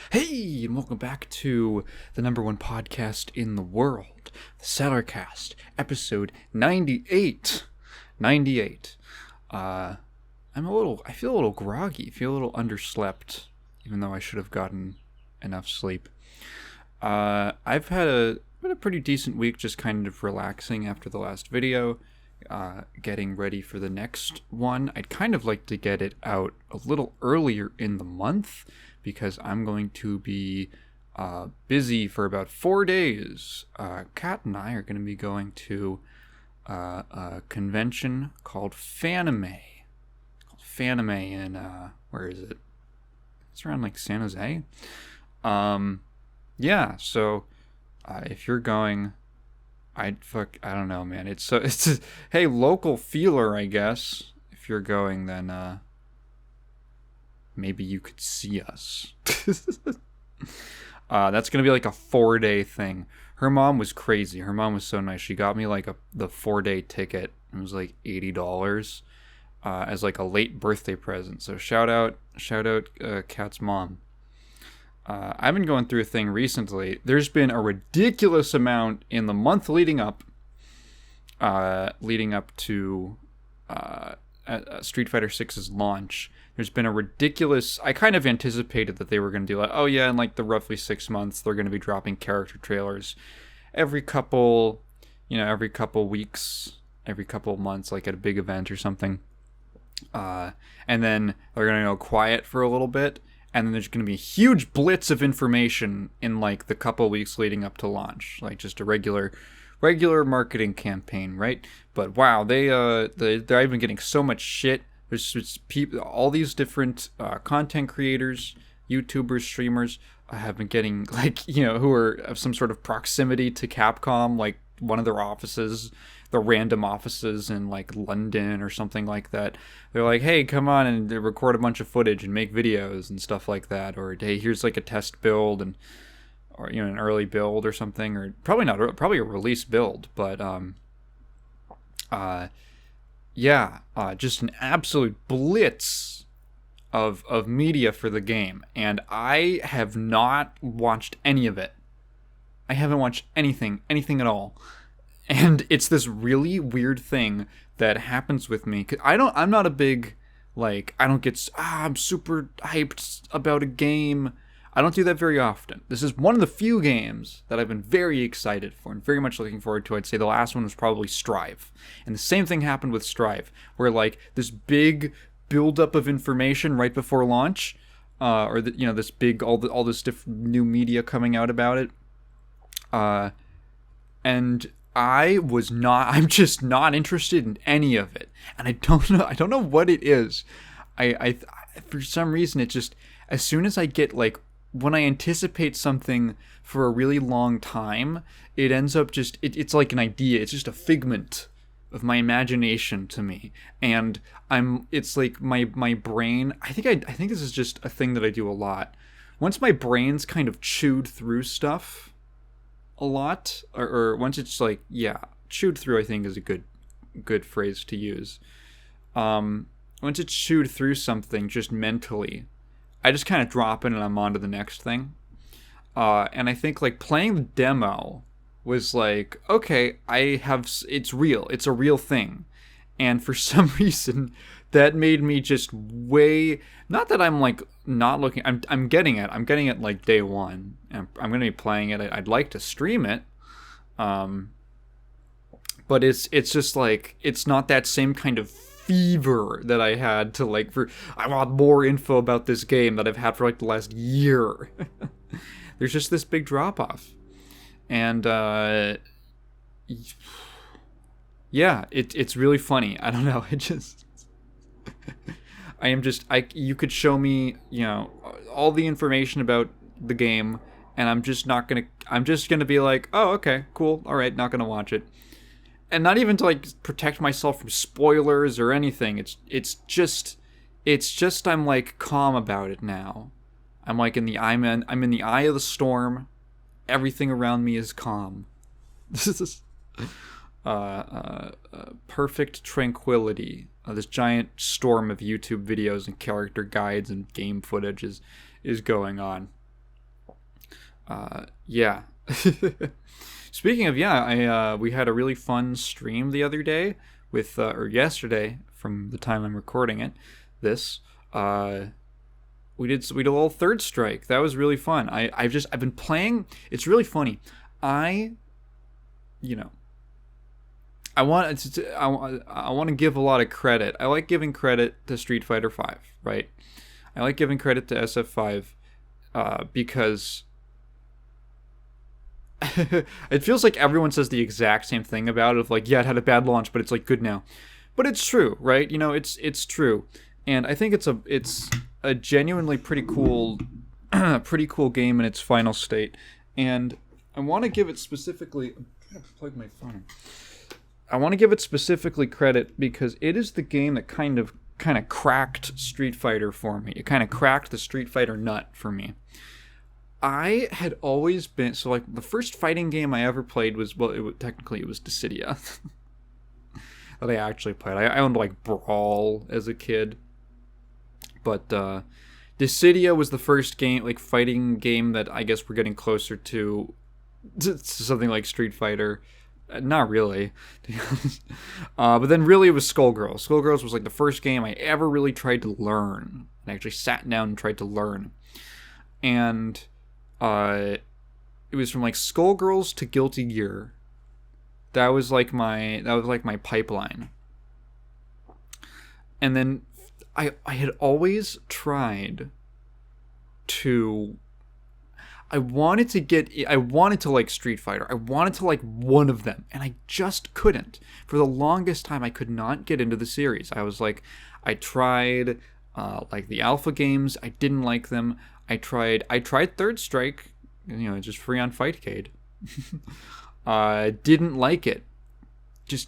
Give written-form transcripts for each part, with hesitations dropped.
Hey, and welcome back to the number one podcast in the world, the Cellarcast, episode 98. 98. I feel a little groggy, feel a little underslept, even though I should have gotten enough sleep. I've had a pretty decent week, just kind of relaxing after the last video, getting ready for the next one. I'd kind of like to get it out a little earlier in the month, because I'm going to be busy for about 4 days. Kat and I are going to be going to a convention called Fanime. In, where is it? It's around like San Jose. Yeah, so if you're going, I don't know, man. It's hey, local feeler, I guess. If you're going, then maybe you could see us. That's gonna be like a 4-day thing. Her mom was crazy. Her mom was so nice. She got me like the 4-day ticket. It was like $80 as like a late birthday present. So shout out Kat's mom. I've been going through a thing recently. There's been a ridiculous amount in the month leading up to Street Fighter 6's launch. There's been a ridiculous... I kind of anticipated that they were going to do like, oh yeah, in like the roughly 6 months, they're going to be dropping character trailers every couple weeks, every couple months, like at a big event or something. And then they're going to go quiet for a little bit, and then there's going to be a huge blitz of information in like the couple weeks leading up to launch, like just a regular marketing campaign, right? But wow, they're even getting so much shit. There's people, all these different content creators, YouTubers, streamers have been getting who are of some sort of proximity to Capcom, like one of their offices, the random offices in like London or something like that. They're like, hey, come on and they record a bunch of footage and make videos and stuff like that. Or hey, here's like a test build or an early build or something, or probably a release build, but just an absolute blitz of media for the game, and I have not watched any of it. I haven't watched anything at all, and it's this really weird thing that happens with me. 'Cause I'm not a big I'm super hyped about a game. I don't do that very often. This is one of the few games that I've been very excited for and very much looking forward to. I'd say the last one was probably Strive. And the same thing happened with Strive, where like this big buildup of information right before launch, this big, all this different new media coming out about it. And I'm just not interested in any of it. And I don't know what it is. I for some reason, it just, as soon as I get like, when I anticipate something for a really long time, it ends up just, it's like an idea. It's just a figment of my imagination to me. And it's like my brain, I think this is just a thing that I do a lot. Once my brain's kind of chewed through stuff a lot, or once it's like, yeah, chewed through, I think is a good phrase to use. Once it's chewed through something just mentally, I just kind of drop it and I'm on to the next thing. And I think like playing the demo was like, okay, it's real. It's a real thing. And for some reason, that made me just not that I'm like not looking, I'm getting it. I'm getting it like day one. And I'm going to be playing it. I'd like to stream it. But it's just like, it's not that same kind of fever that I had to like, I want more info about this game that I've had for like the last year. There's just this big drop off. And yeah, it's really funny. I don't know. It just you could show me, all the information about the game, and I'm just gonna be like, oh, okay, cool, all right, not gonna watch it. And not even to like protect myself from spoilers or anything. It's just I'm like calm about it now. I'm like I'm in the eye of the storm. Everything around me is calm. This is perfect tranquility. This giant storm of YouTube videos and character guides and game footage is going on. Yeah. Speaking of, yeah, I we had a really fun stream the other day with or yesterday from the time I'm recording it. This we did a little Third Strike. That was really fun. I've been playing. It's really funny. I you know I want to give a lot of credit. I like giving credit to Street Fighter Five, right? I like giving credit to SF5 because it feels like everyone says the exact same thing about it. Of like, yeah, it had a bad launch, but it's like good now. But it's true, right? It's true, and I think it's a genuinely pretty cool, pretty cool game in its final state. And I want to give it specifically. I'm trying to plug my phone. I want to give it specifically credit because it is the game that kind of cracked Street Fighter for me. It kind of cracked the Street Fighter nut for me. I had always been so like the first fighting game I ever played was technically it was Dissidia that I actually played. I owned like Brawl as a kid, but Dissidia was the first game like fighting game that I guess we're getting closer to something like Street Fighter. Not really, to be honest. But then really it was Skullgirls. Skullgirls was like the first game I ever really tried to learn. I actually sat down and tried to learn. And it was from like Skullgirls to Guilty Gear. That was like my pipeline. And then I had always tried to I wanted to like Street Fighter. I wanted to like one of them, and I just couldn't. For the longest time, I could not get into the series. I was like, I tried like the alpha games. I didn't like them. I tried Third Strike, just free on Fightcade. Didn't like it.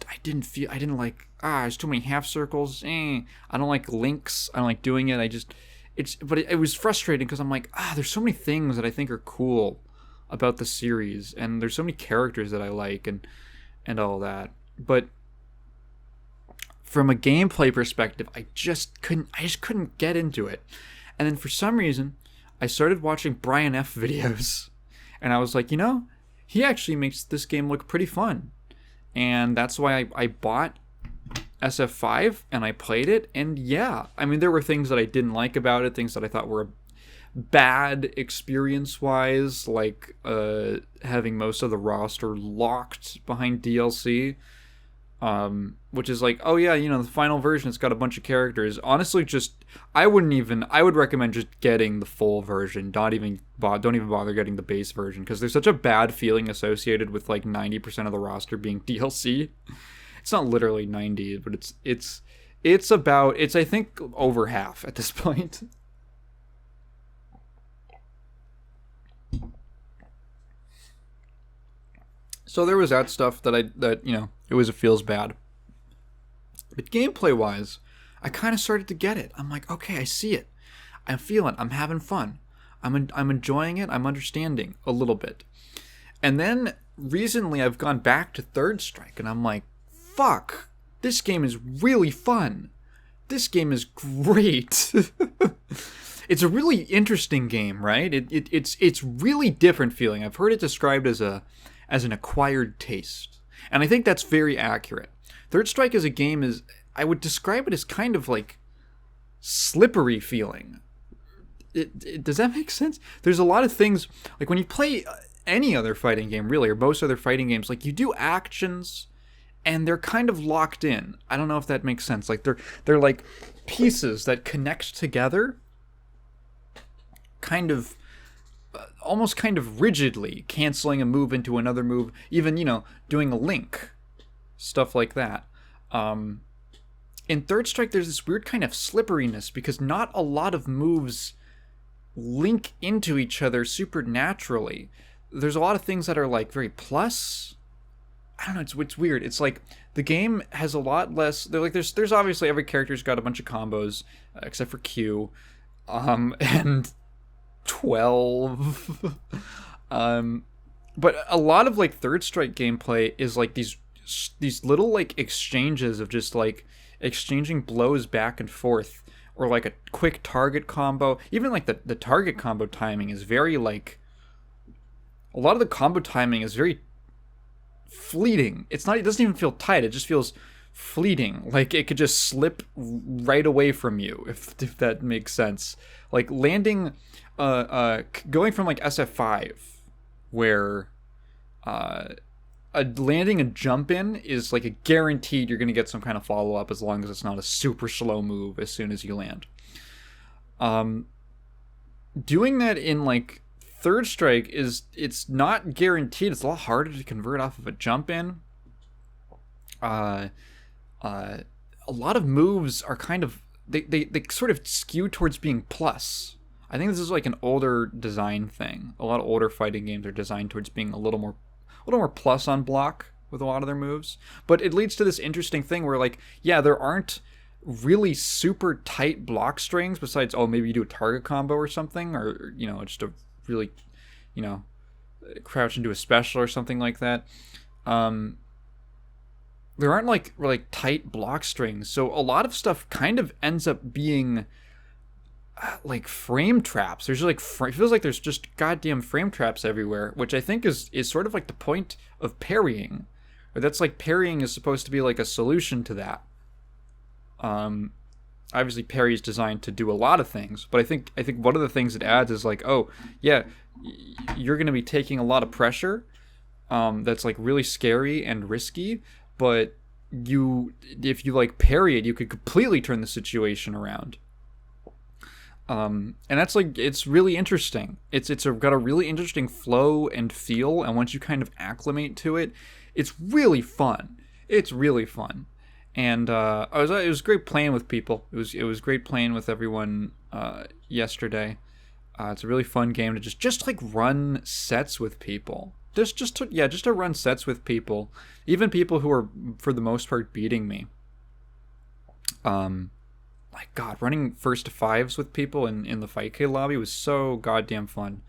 I didn't like, there's too many half circles. I don't like links. I don't like doing it. But it was frustrating because I'm like, there's so many things that I think are cool about the series, and there's so many characters that I like and all that. But from a gameplay perspective, I just couldn't get into it. And then for some reason, I started watching Brian F videos, and I was like, he actually makes this game look pretty fun. And that's why I bought SF5 and I played it, and yeah, I mean there were things that I didn't like about it, things that I thought were bad experience-wise, like having most of the roster locked behind DLC, which is like, oh yeah, the final version, it's got a bunch of characters. Honestly, I would recommend just getting the full version. Don't even bother getting the base version, because there's such a bad feeling associated with like 90% of the roster being DLC. It's not literally 90, but it's I think over half at this point. So there was that stuff that it feels bad. But gameplay wise, I kind of started to get it. I'm like, okay, I see it. I'm feeling it. I'm having fun. I'm enjoying it. I'm understanding a little bit. And then recently I've gone back to Third Strike, and I'm like, fuck, this game is really fun. This game is great. It's a really interesting game, right? It's really different feeling. I've heard it described as an acquired taste, and I think that's very accurate. Third Strike as a game I would describe it as kind of like slippery feeling. Does that make sense? There's a lot of things, like when you play any other fighting game, really, or most other fighting games, like you do actions and they're kind of locked in. I don't know if that makes sense. Like they're like pieces that connect together, almost kind of rigidly, canceling a move into another move, even doing a link, stuff like that. In Third Strike, there's this weird kind of slipperiness because not a lot of moves link into each other supernaturally. There's a lot of things that are like very plus. I don't know, it's weird. It's like the game has a lot less. There's obviously every character's got a bunch of combos, except for Q, and 12. But a lot of like Third Strike gameplay is like these little like exchanges of just like exchanging blows back and forth, or like a quick target combo. Even like the target combo timing is very like a lot of the combo timing is very fleeting. It's not. It doesn't even feel tight. It just feels fleeting. Like it could just slip right away from you, if that makes sense. Like landing, going from like SF5, where, landing a jump in is like a guaranteed you're gonna get some kind of follow up as long as it's not a super slow move as soon as you land. Doing that in like Third Strike it's not guaranteed. It's a lot harder to convert off of a jump in. A lot of moves are kind of they sort of skew towards being plus. I think this is like an older design thing. A lot of older fighting games are designed towards being a little more plus on block with a lot of their moves. But it leads to this interesting thing where, like, yeah, there aren't really super tight block strings besides, oh, maybe you do a target combo or something, or, you know, just a really, you know, crouch into a special or something like that. There aren't like really tight block strings, so a lot of stuff kind of ends up being like frame traps. There's like it feels like there's just goddamn frame traps everywhere, which I think is sort of like the point of parrying, or that's like parrying is supposed to be like a solution to that. Obviously parry is designed to do a lot of things, but I think one of the things it adds is like, oh yeah, you're going to be taking a lot of pressure, that's like really scary and risky, but if you like parry it, you could completely turn the situation around. And that's like, it's really interesting. It's got a really interesting flow and feel, and once you kind of acclimate to it, it's really fun. It's really fun. And it was great playing with people. It was great playing with everyone yesterday. It's a really fun game to just like run sets with people. Just to run sets with people, even people who are for the most part beating me. My God, running first to fives with people in the Fight K lobby was so goddamn fun.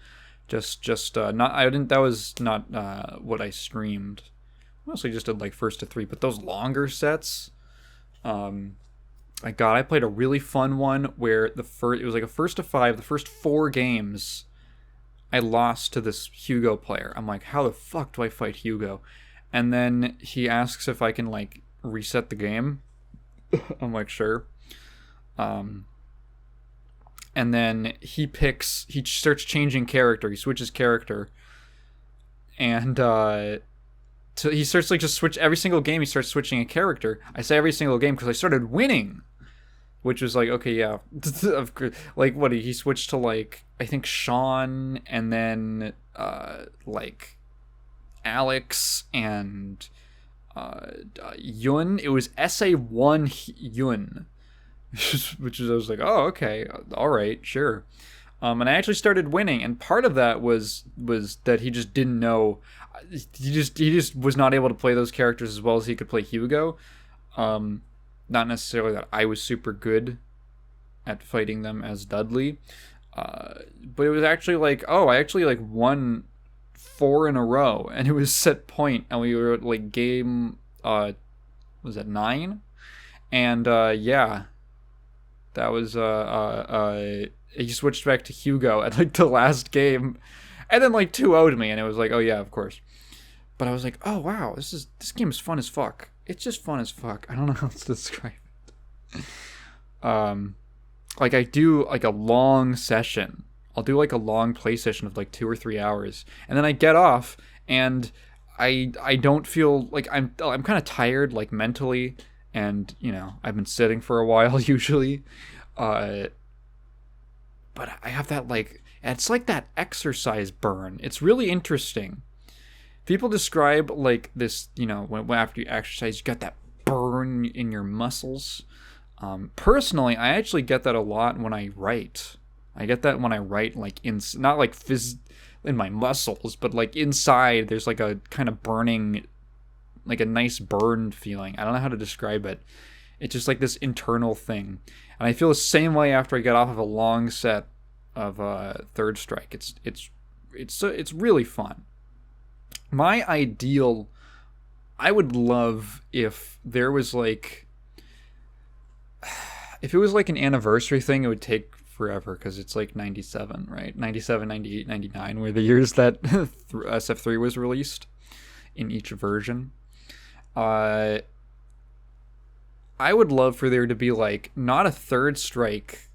That was not what I streamed. Mostly just did like first to three, but those longer sets, I played a really fun one where it was like a first to five. The first 4 games, I lost to this Hugo player. I'm like, how the fuck do I fight Hugo? And then he asks if I can like reset the game. I'm like, sure. And then he starts changing character. He switches character, and so he starts like just switch every single game. He starts switching a character. I say every single game because I started winning, which was like, okay, yeah, like what he switched to, like, I think Sean, and then like Alex and Yun. It was SA1 Yun. Which is, I was like, oh, okay, all right, sure. And I actually started winning, and part of that was that he just didn't know. He just was not able to play those characters as well as he could play Hugo. Not necessarily that I was super good at fighting them as Dudley, but it was actually like, oh, I actually like won 4 in a row, and it was set point, and we were at like game was that 9, and yeah. That was he switched back to Hugo at like the last game, and then like 2-0'd me, and it was like, oh yeah, of course. But I was like, oh wow, this game is fun as fuck. It's just fun as fuck. I don't know how else to describe it. Like I do like a long session. I'll do like a long play session of like 2 or 3 hours, and then I get off, and I don't feel like I'm kind of tired, like mentally. And, you know, I've been sitting for a while usually. But I have that, like, it's like that exercise burn. It's really interesting. People describe, like, this, you know, when after you exercise, you got that burn in your muscles. Personally, I actually get that a lot when I write. I get that when I write, like, not like in my muscles, but, like, inside, there's, like, a kind of burning, like a nice burned feeling. I don't know how to describe it. It's just like this internal thing, and I feel the same way after I get off of a long set of Third Strike. It's really fun. My ideal, I would love if there was like, if it was like an anniversary thing, it would take forever because it's like 97, right? 97, 98, 99 were the years that SF3 was released in each version. I would love for there to be like not a Third Strike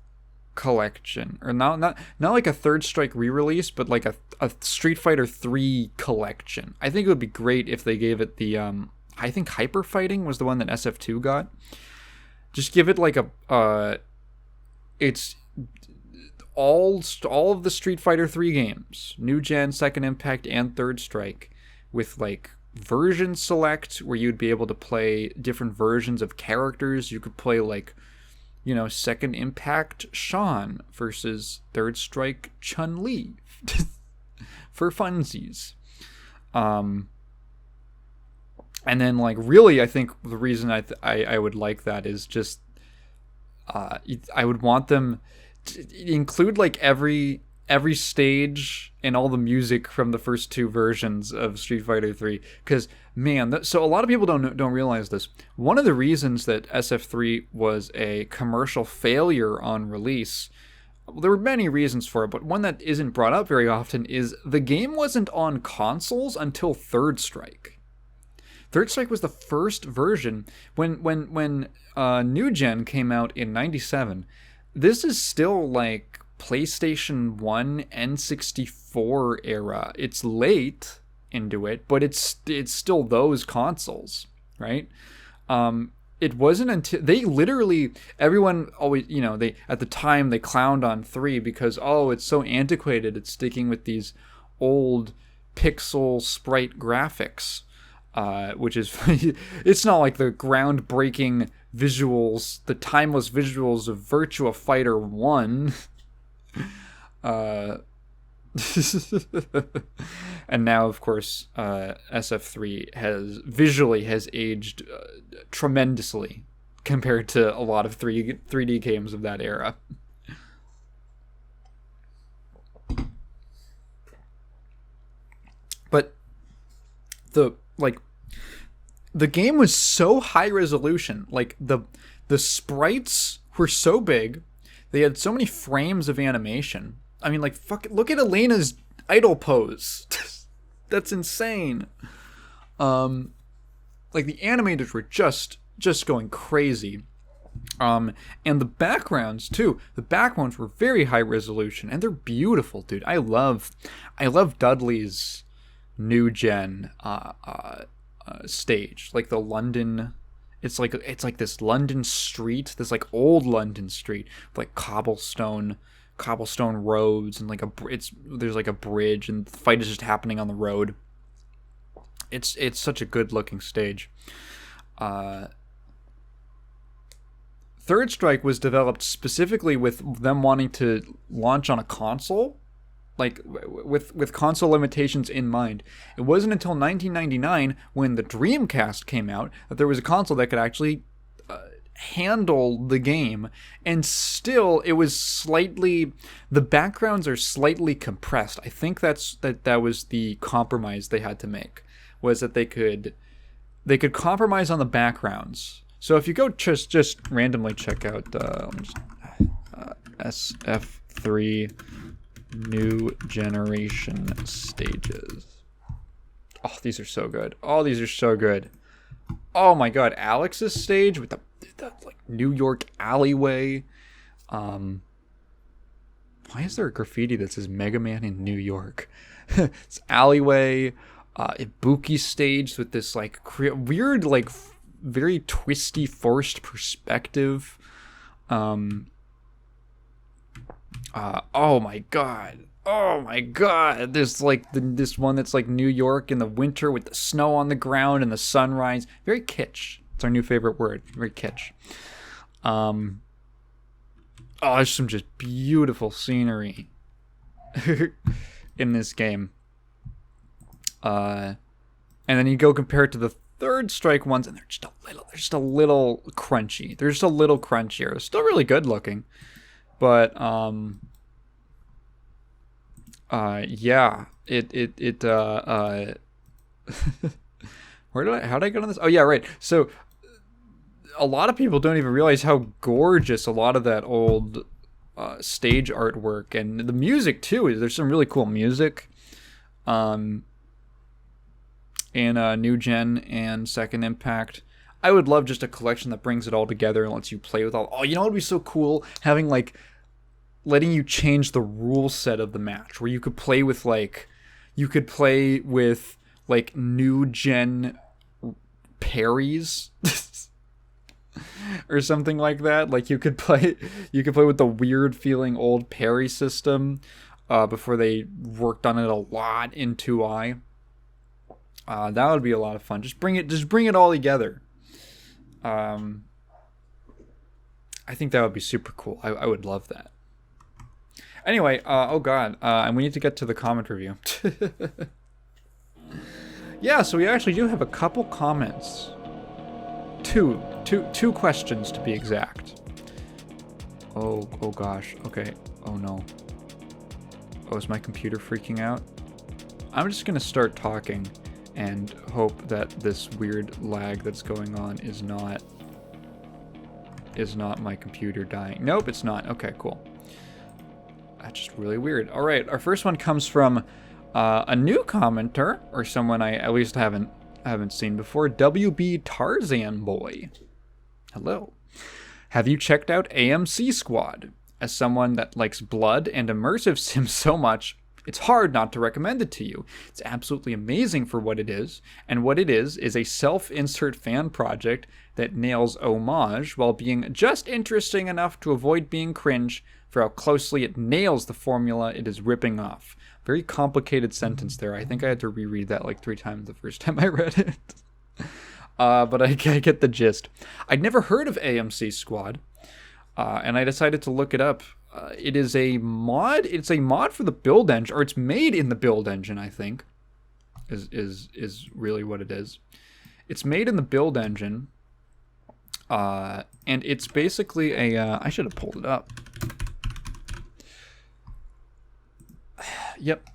collection, or not like a Third Strike re-release, but like a Street Fighter 3 collection. I think it would be great if they gave it the I think Hyper Fighting was the one that SF2 got. Just give it like it's all of the Street Fighter 3 games, New Gen, Second Impact, and Third Strike, with like version select where you'd be able to play different versions of characters. You could play like, you know, Second Impact Sean versus Third Strike Chun-Li for funsies. And then, like, really, I think the reason I would like that is just I would want them to include like every stage and all the music from the first two versions of Street Fighter 3, because man, so a lot of people don't realize this. One of the reasons that SF3 was a commercial failure on release, well, there were many reasons for it, but one that isn't brought up very often is the game wasn't on consoles until Third Strike. Third Strike was the first version when New Gen came out in 97. This is still like PlayStation 1 N64 era. It's late into it, but it's still those consoles, right? It wasn't until they literally, everyone always, you know, they at the time they clowned on 3 because, oh, it's so antiquated, it's sticking with these old pixel sprite graphics. Which is, it's not like the groundbreaking visuals, the timeless visuals of Virtua Fighter 1. And now, of course, SF3 has aged tremendously compared to a lot of 3D games of that era. But the game was so high resolution. Like the sprites were so big, they had so many frames of animation. I mean, like, look at Elena's idol pose. That's insane. Like the animators were just going crazy. And the backgrounds too. The backgrounds were very high resolution, and they're beautiful, dude. I love Dudley's New Gen stage, like the London. It's like this London street, this like old London street with like cobblestone roads, and like there's like a bridge, and the fight is just happening on the road. It's such a good looking stage. Third Strike was developed specifically with them wanting to launch on a console, like with console limitations in mind. It wasn't until 1999 when the Dreamcast came out that there was a console that could actually handle the game, and still it was slightly, the backgrounds are slightly compressed. I think that was the compromise they had to make, was that they could compromise on the backgrounds. So if you go just randomly check out SF3 New Generation stages. Oh, these are so good. Oh my god, Alex's stage with the like New York alleyway. Why is there a graffiti that says Mega Man in New York? It's alleyway. Ibuki's stage with this like weird, like very twisty forced perspective. Oh my god, there's like this one that's like New York in the winter with the snow on the ground and the sunrise. Very kitsch. It's our new favorite word. Very kitsch. There's some just beautiful scenery in this game. And then you go compare it to the Third Strike ones, and they're just a little crunchy. They're just a little crunchier. They're still really good looking, but yeah, how did I get on this? Oh yeah, right. So a lot of people don't even realize how gorgeous a lot of that old stage artwork, and the music too. There's some really cool music in New Gen and Second Impact. I would love just a collection that brings it all together and lets you play with all. Oh, you know what would be so cool? Having like letting you change the rule set of the match, where you could play with like New Gen parries. Or something like that. Like you could play with the weird feeling old parry system before they worked on it a lot in 2i. That would be a lot of fun. Just bring it all together. I think that would be super cool. I would love that. Anyway, and we need to get to the comment review. Yeah, so we actually do have a couple comments. Two questions to be exact. Oh gosh. Okay. Oh no. Oh, is my computer freaking out? I'm just gonna start talking and hope that this weird lag that's going on is not my computer dying. Nope, it's not. Okay, cool. That's just really weird. All right, our first one comes from a new commenter, or someone I at least haven't seen before. WB Tarzan Boy. Hello. Have you checked out AMC Squad? As someone that likes blood and immersive sims so much, it's hard not to recommend it to you. It's absolutely amazing for what it is, and what it is a self-insert fan project that nails homage while being just interesting enough to avoid being cringe for how closely it nails the formula it is ripping off. Very complicated sentence there. I think I had to reread that like 3 times the first time I read it. But I get the gist. I'd never heard of AMC Squad, and I decided to look it up. It is a mod. It's a mod for the build engine, or it's made in the build engine, I think, is really what it is. It's made in the build engine, and it's basically a... I should have pulled it up. Yep.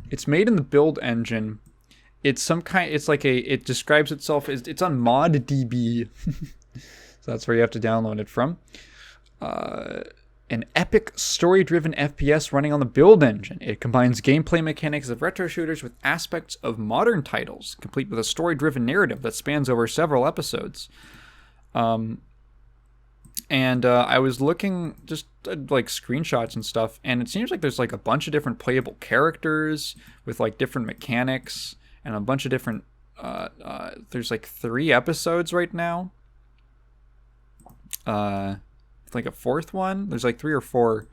It's made in the build engine. It's some kind. It's like it describes itself as it's on ModDB, so that's where you have to download it from. An epic story-driven FPS running on the build engine. It combines gameplay mechanics of retro shooters with aspects of modern titles, complete with a story-driven narrative that spans over several episodes. And I was looking just like screenshots and stuff, and it seems like there's like a bunch of different playable characters with like different mechanics and a bunch of different there's like 3 episodes right now. Like a 4th one. There's like 3 or 4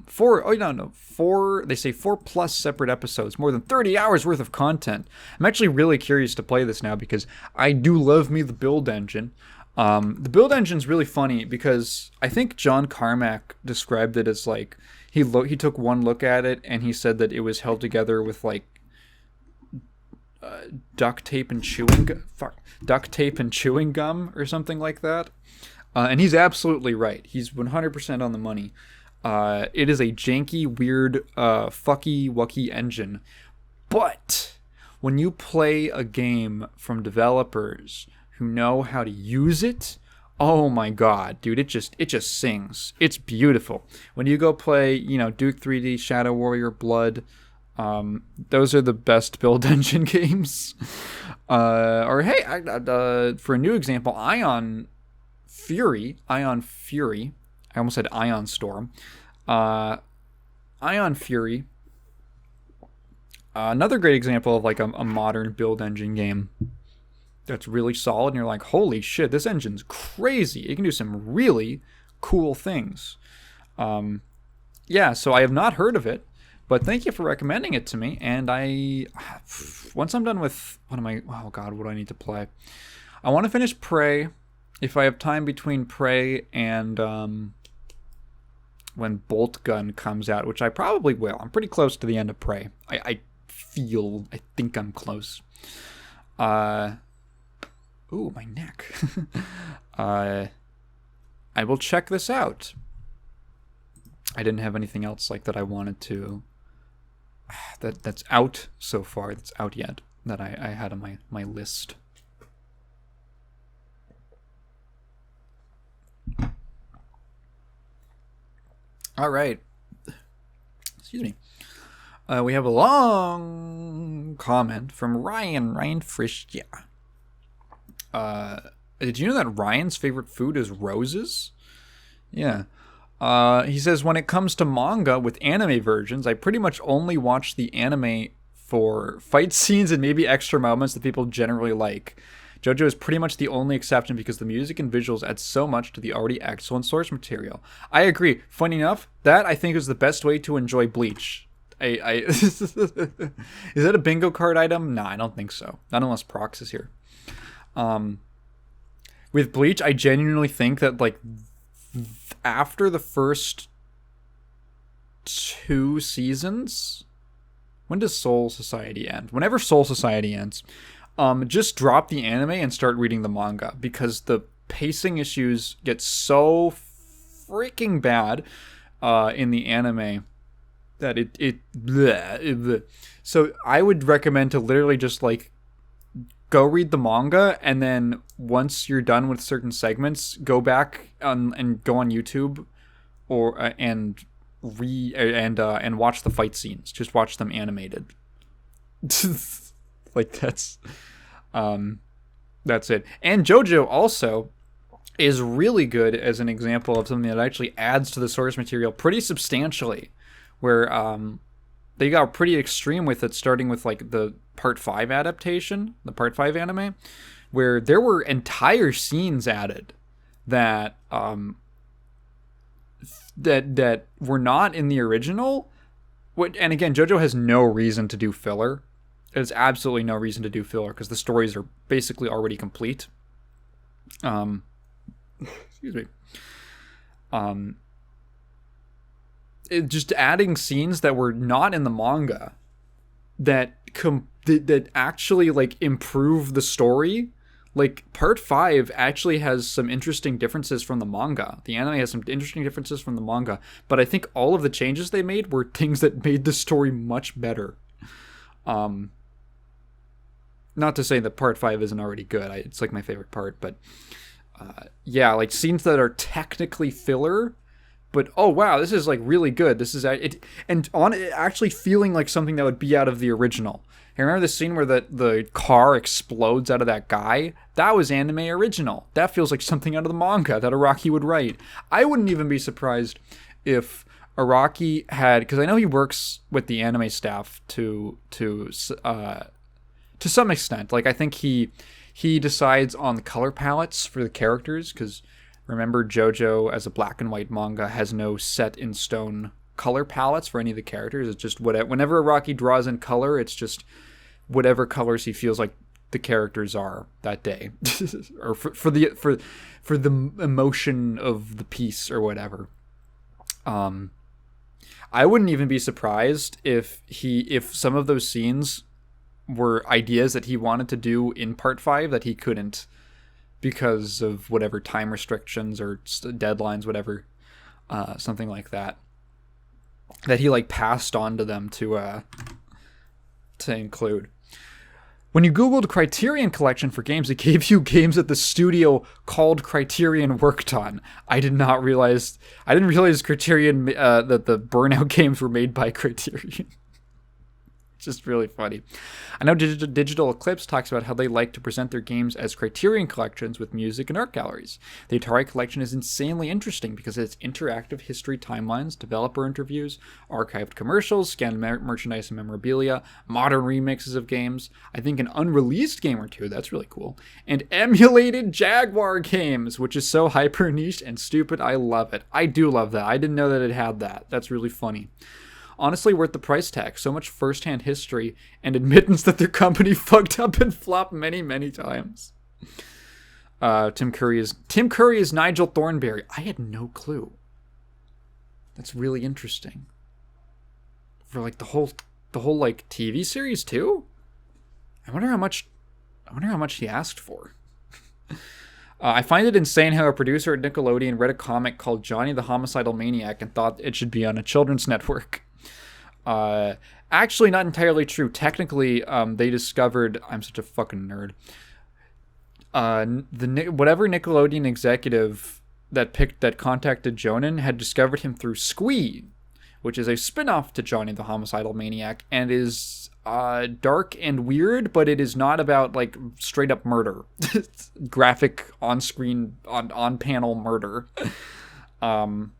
4. They say 4+ separate episodes, more than 30 hours worth of content. I'm actually really curious to play this now because I do love me the build engine. The build engine's really funny because I think John Carmack described it as like he took one look at it and he said that it was held together with like duct tape and chewing gum or something like that. And he's absolutely right. He's 100% on the money. It is a janky, weird, fucky-wucky engine. But when you play a game from developers who know how to use it, oh my god, dude, it just sings. It's beautiful. When you go play, Duke 3D, Shadow Warrior, Blood, those are the best build engine games. Or hey, for a new example, Ion Fury. I almost said Ion Storm. Ion Fury. Another great example of like a modern build engine game that's really solid, and you're like, holy shit, this engine's crazy. It can do some really cool things. Yeah, so I have not heard of it, but thank you for recommending it to me. And once I'm done with, what do I need to play? I want to finish Prey. If I have time between Prey and when Bolt Gun comes out, which I probably will. I'm pretty close to the end of Prey. I think I'm close. Ooh, my neck. I will check this out. I didn't have anything else like that I wanted to... That's out so far. That's out yet. That I had on my list. All right. Excuse me. We have a long comment from Ryan Frisch. Yeah. Did you know that Ryan's favorite food is roses? Yeah. He says, when it comes to manga with anime versions, I pretty much only watch the anime for fight scenes and maybe extra moments that people generally like. JoJo is pretty much the only exception because the music and visuals add so much to the already excellent source material. I agree. Funny enough, that I think is the best way to enjoy Bleach. Is that a bingo card item? Nah, I don't think so. Not unless Prox is here. With Bleach, I genuinely think that like after the first 2 seasons, when does Soul Society end? Whenever Soul Society ends, just drop the anime and start reading the manga because the pacing issues get so freaking bad in the anime that it bleh. So I would recommend to literally just like go read the manga, and then once you're done with certain segments, go back and go on YouTube or and watch the fight scenes. Just watch them animated. Like that's it. And JoJo also is really good as an example of something that actually adds to the source material pretty substantially, where they got pretty extreme with it, starting with like the Part 5 adaptation, the Part 5 anime, where there were entire scenes added that that were not in the original. And again, JoJo has no reason to do filler. There's absolutely no reason to do filler because the stories are basically already complete. Excuse me. Just adding scenes that were not in the manga that actually like improve the story. Like Part 5 actually has some interesting differences from the manga. The anime has some interesting differences from the manga, but I think all of the changes they made were things that made the story much better. Not to say that Part 5 isn't already good. It's like my favorite part, but yeah, like scenes that are technically filler, but oh wow, this is like really good. This is it, and on it actually feeling like something that would be out of the original. I remember the scene where the car explodes out of that guy? That was anime original. That feels like something out of the manga that Araki would write. I wouldn't even be surprised if Araki had, because I know he works with the anime staff to some extent. Like I think he decides on the color palettes for the characters, because remember JoJo as a black and white manga has no set in stone color palettes for any of the characters. It's just whenever Araki draws in color, it's just whatever colors he feels like the characters are that day, or for the emotion of the piece or whatever. I wouldn't even be surprised if some of those scenes were ideas that he wanted to do in Part 5 that he couldn't because of whatever time restrictions or deadlines, whatever, something like that he like passed on to them to include. When you Googled Criterion Collection for games, it gave you games that the studio called Criterion worked on. I didn't realize Criterion, that the Burnout games were made by Criterion. Just really funny. I know Digital Eclipse talks about how they like to present their games as Criterion collections with music and art galleries. The Atari collection is insanely interesting because it's interactive history timelines, developer interviews, archived commercials, scanned merchandise and memorabilia, modern remixes of games, I think an unreleased game or two, that's really cool, and emulated Jaguar games, which is so hyper niche and stupid. I love it. I do love that. I didn't know that it had that. That's really funny. Honestly worth the price tag. So much first-hand history and admittance that their company fucked up and flopped many, many times. Tim Curry is Nigel Thornberry. I had no clue. That's really interesting. For like the whole like TV series too. I wonder how much he asked for. I find it insane how a producer at Nickelodeon read a comic called Johnny the Homicidal Maniac and thought it should be on a children's network. Actually, not entirely true. Technically, they discovered... I'm such a fucking nerd. Whatever Nickelodeon executive that contacted Jonan had discovered him through Squee, which is a spin-off to Johnny the Homicidal Maniac, and is dark and weird, but it is not about like straight up murder. Graphic on-screen on-panel murder. And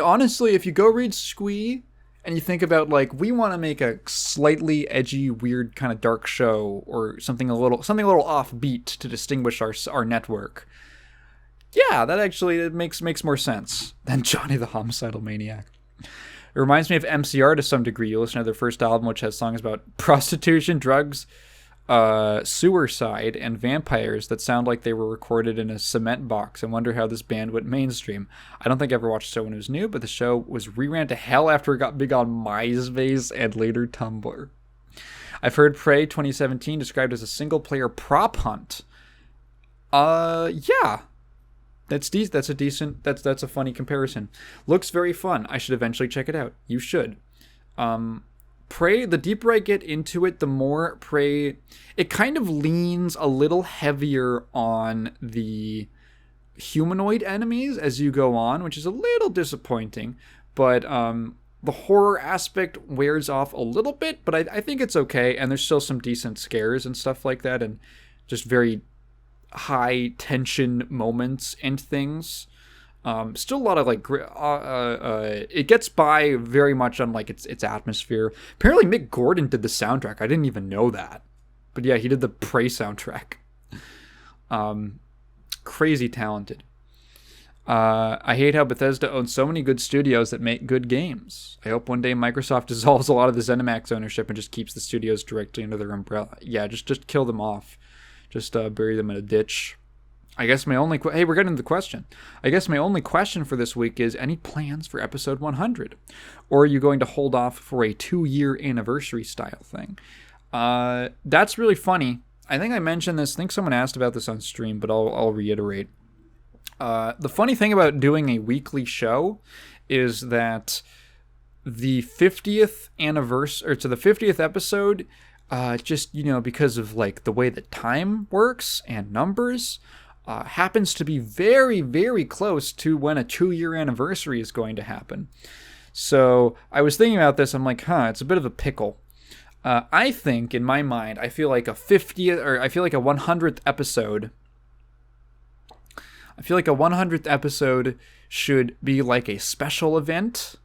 honestly, if you go read Squee and you think about like, we want to make a slightly edgy, weird kind of dark show, or something a little offbeat to distinguish our network. Yeah, that actually it makes more sense than Johnny the Homicidal Maniac. It reminds me of MCR to some degree. You listen to their first album, which has songs about prostitution, drugs, suicide, and vampires that sound like they were recorded in a cement box, and wonder how this band went mainstream. I don't think I ever watched the show when it was new, but the show was reran to hell after it got big on MySpace and later Tumblr. I've heard Prey 2017 described as a single-player prop hunt. Yeah. That's a funny comparison. Looks very fun. I should eventually check it out. You should. Prey, the deeper I get into it, the more Prey, it kind of leans a little heavier on the humanoid enemies as you go on, which is a little disappointing. But the horror aspect wears off a little bit, but I think it's okay. And there's still some decent scares and stuff like that, and just very high tension moments and things. Still a lot of like it gets by very much on like its atmosphere. Apparently Mick Gordon did the soundtrack. I didn't even know that, but yeah, he did the Prey soundtrack. Crazy talented. I hate how Bethesda owns so many good studios that make good games. I hope one day Microsoft dissolves a lot of the ZeniMax ownership and just keeps the studios directly under their umbrella. Yeah, just kill them off. Just bury them in a ditch. I guess my only... hey, we're getting to the question. I guess my only question for this week is, any plans for episode 100? Or are you going to hold off for a 2-year anniversary style thing? That's really funny. I think I mentioned this. I think someone asked about this on stream, but I'll reiterate. The funny thing about doing a weekly show is that the 50th anniversary... or to the 50th episode... just, because of like the way that time works and numbers, happens to be very, very close to when a 2-year anniversary is going to happen. So I was thinking about this. I'm like, it's a bit of a pickle. I think in my mind, I feel like a 50th, or I feel like a 100th episode. I feel like a 100th episode should be like a special event,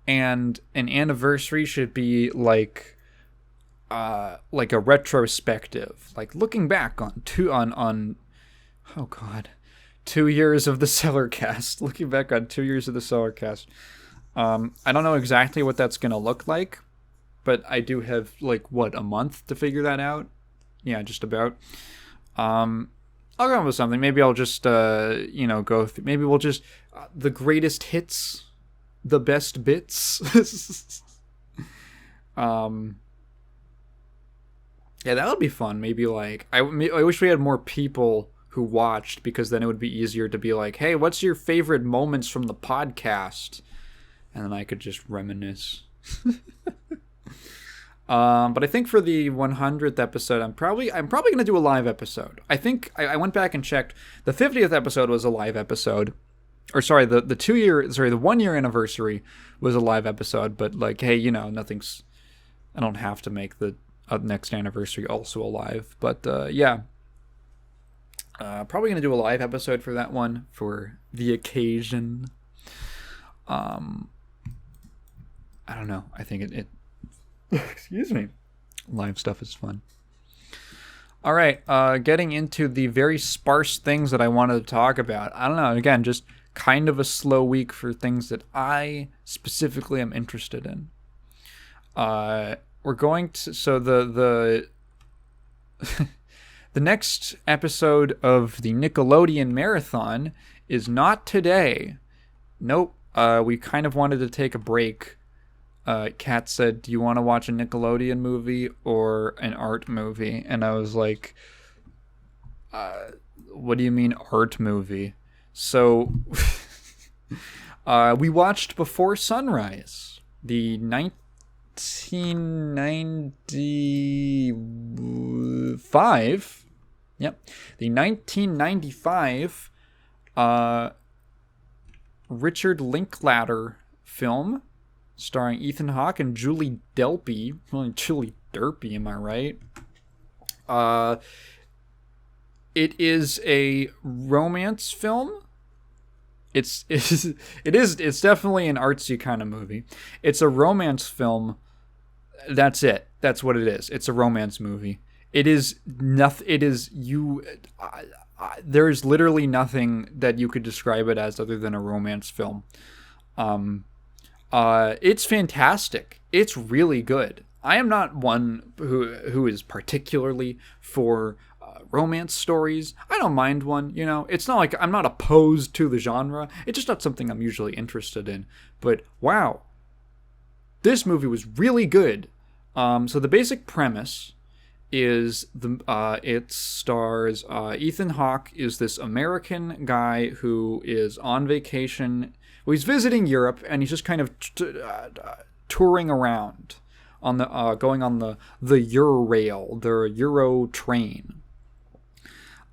and an anniversary should be like a retrospective, like looking back on 2 years of the Cellarcast. Looking back on 2 years of the Cellarcast. I don't know exactly what that's gonna look like, but I do have a month to figure that out. Yeah, just about. I'll come up with something. Maybe I'll just go through. Maybe we'll just the greatest hits, the best bits. Yeah, that would be fun. Maybe I wish we had more people who watched, because then it would be easier to be like, hey, what's your favorite moments from the podcast? And then I could just reminisce. But I think for the 100th episode, I'm probably going to do a live episode. I think I went back and checked. The 50th episode was a live episode. Or sorry, the 1-year anniversary was a live episode, but hey, nothing's, I don't have to make the next anniversary also alive, but yeah, probably gonna do a live episode for that one for the occasion. I don't know, I think it excuse me, live stuff is fun. All right, getting into the very sparse things that I wanted to talk about. I don't know, again, just kind of a slow week for things that I specifically am interested in. We're going to, so the the next episode of the Nickelodeon Marathon is not today. Nope. We kind of wanted to take a break. Kat said, do you want to watch a Nickelodeon movie or an art movie? And I was like, what do you mean art movie? So we watched Before Sunrise, the 1995. Yep. The 1995 Richard Linklater film starring Ethan Hawke and Julie Delpy. Well, Julie Derpy, am I right? It is a romance film. It's definitely an artsy kind of movie. It's a romance film. That's it. That's what it is. It's a romance movie. It is nothing. It is you. There is literally nothing that you could describe it as other than a romance film. It's fantastic. It's really good. I am not one who is particularly for romance stories. I don't mind one, you know. It's not like I'm not opposed to the genre. It's just not something I'm usually interested in. But wow, this movie was really good. So the basic premise is it stars Ethan Hawke is this American guy who is on vacation. Well, he's visiting Europe and he's just kind of touring around on the going on the Eurail, the Euro train.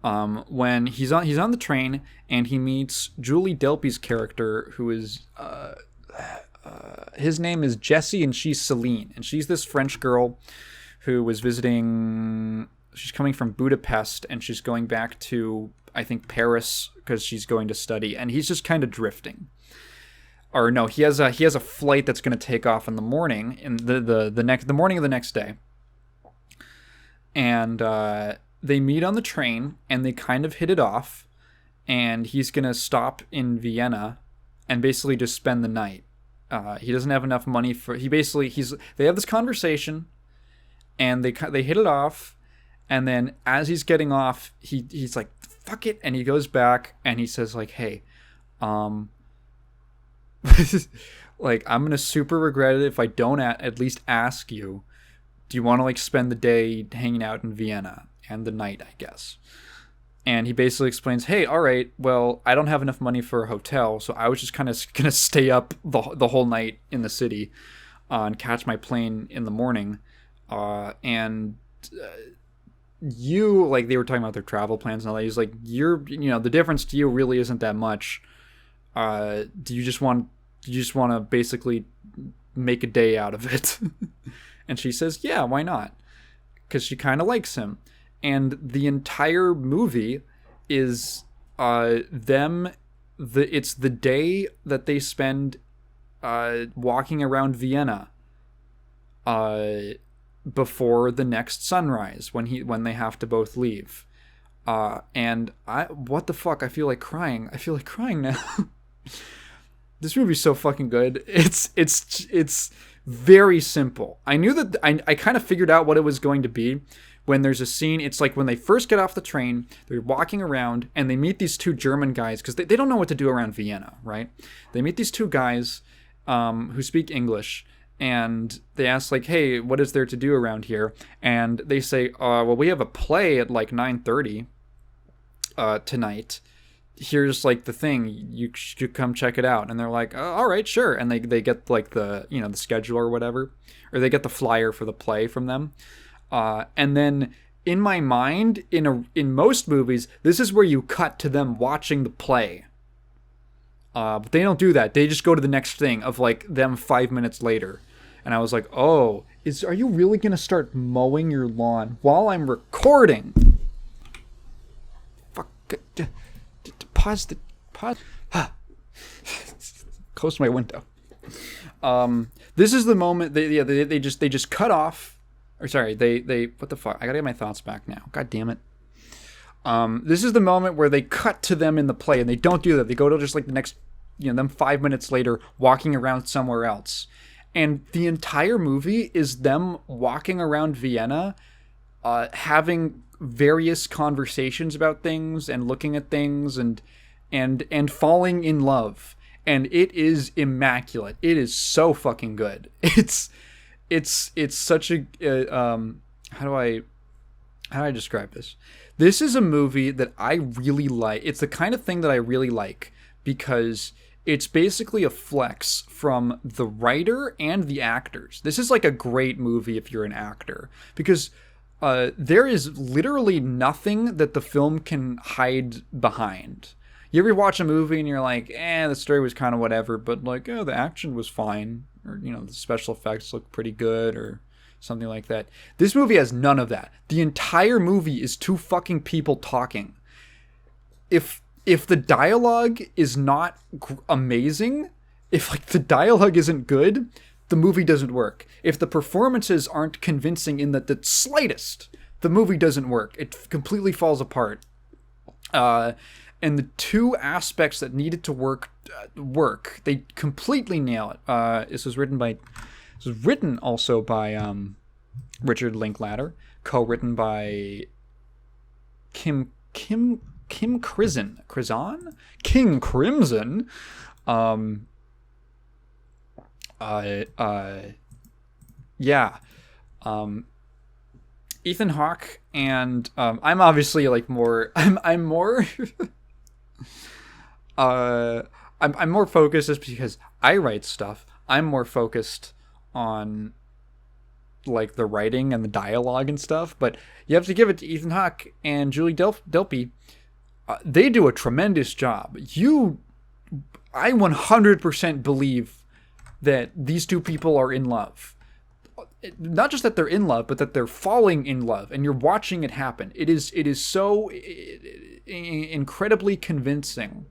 When he's on the train and he meets Julie Delpy's character, who is his name is Jessie and she's Celine, and she's this French girl who was visiting. She's coming from Budapest and she's going back to, I think, Paris because she's going to study, and he's just kind of drifting. Or no, he has a flight that's going to take off in the morning, in the morning of the next day, and they meet on the train and they kind of hit it off, and he's going to stop in Vienna and basically just spend the night. He doesn't have enough money for. They have this conversation, and they hit it off, and then as he's getting off, he's like, "Fuck it," and he goes back and he says like, "Hey, like I'm gonna super regret it if I don't at least ask you. Do you want to like spend the day hanging out in Vienna and the night, I guess?" And he basically explains, "Hey, all right, well, I don't have enough money for a hotel, so I was just kind of gonna stay up the whole night in the city, and catch my plane in the morning." You, like, they were talking about their travel plans and all that. He's like, the difference to you really isn't that much. Do you just want to basically make a day out of it? And she says, "Yeah, why not?" Because she kind of likes him. And the entire movie is it's the day that they spend walking around Vienna before the next sunrise, when they have to both leave. And what the fuck? I feel like crying. I feel like crying now. This movie's so fucking good. It's very simple. I knew that I kind of figured out what it was going to be when there's a scene. It's like when they first get off the train, they're walking around and they meet these two German guys because they don't know what to do around Vienna, right? They meet these two guys who speak English, and they ask like, "Hey, what is there to do around here?" And they say, "Well, we have a play at like 9:30 tonight. Here's like the thing, you should come check it out." And they're like, "Oh, all right, sure." And they get like the schedule or whatever, or they get the flyer for the play from them. And then in my mind, in most movies, this is where you cut to them watching the play. But they don't do that. They just go to the next thing of like them 5 minutes later. And I was like, "Oh, are you really gonna start mowing your lawn while I'm recording?" Fuck. Pause. Close to my window. This is the moment they just cut off. Or sorry, they what the fuck? I gotta get my thoughts back now. God damn it. This is the moment where they cut to them in the play, and they don't do that. They go to just like the next, them 5 minutes later walking around somewhere else. And the entire movie is them walking around Vienna, having various conversations about things and looking at things and falling in love. And it is immaculate. It is so fucking good. It's such a how do I describe this? This is a movie that I really like. It's the kind of thing that I really like because it's basically a flex from the writer and the actors. This is like a great movie if you're an actor, because there is literally nothing that the film can hide behind. You ever watch a movie and you're like, the story was kind of whatever, but like, oh, the action was fine, or the special effects look pretty good, or something like that. This movie has none of that. The entire movie is two fucking people talking. If the dialogue is not amazing, if like the dialogue isn't good, the movie doesn't work. If the performances aren't convincing in the slightest, the movie doesn't work. It completely falls apart. And the two aspects that needed to work, they completely nail it. This was written also by Richard Linklater, co-written by King Crimson. Ethan Hawke, and I'm obviously like more. I'm more. I'm more focused just because I write stuff. I'm more focused on like the writing and the dialogue and stuff. But you have to give it to Ethan Hawke and Julie Delpy. They do a tremendous job. I 100% believe that these two people are in love. Not just that they're in love, but that they're falling in love, and you're watching it happen. It is so incredibly convincing.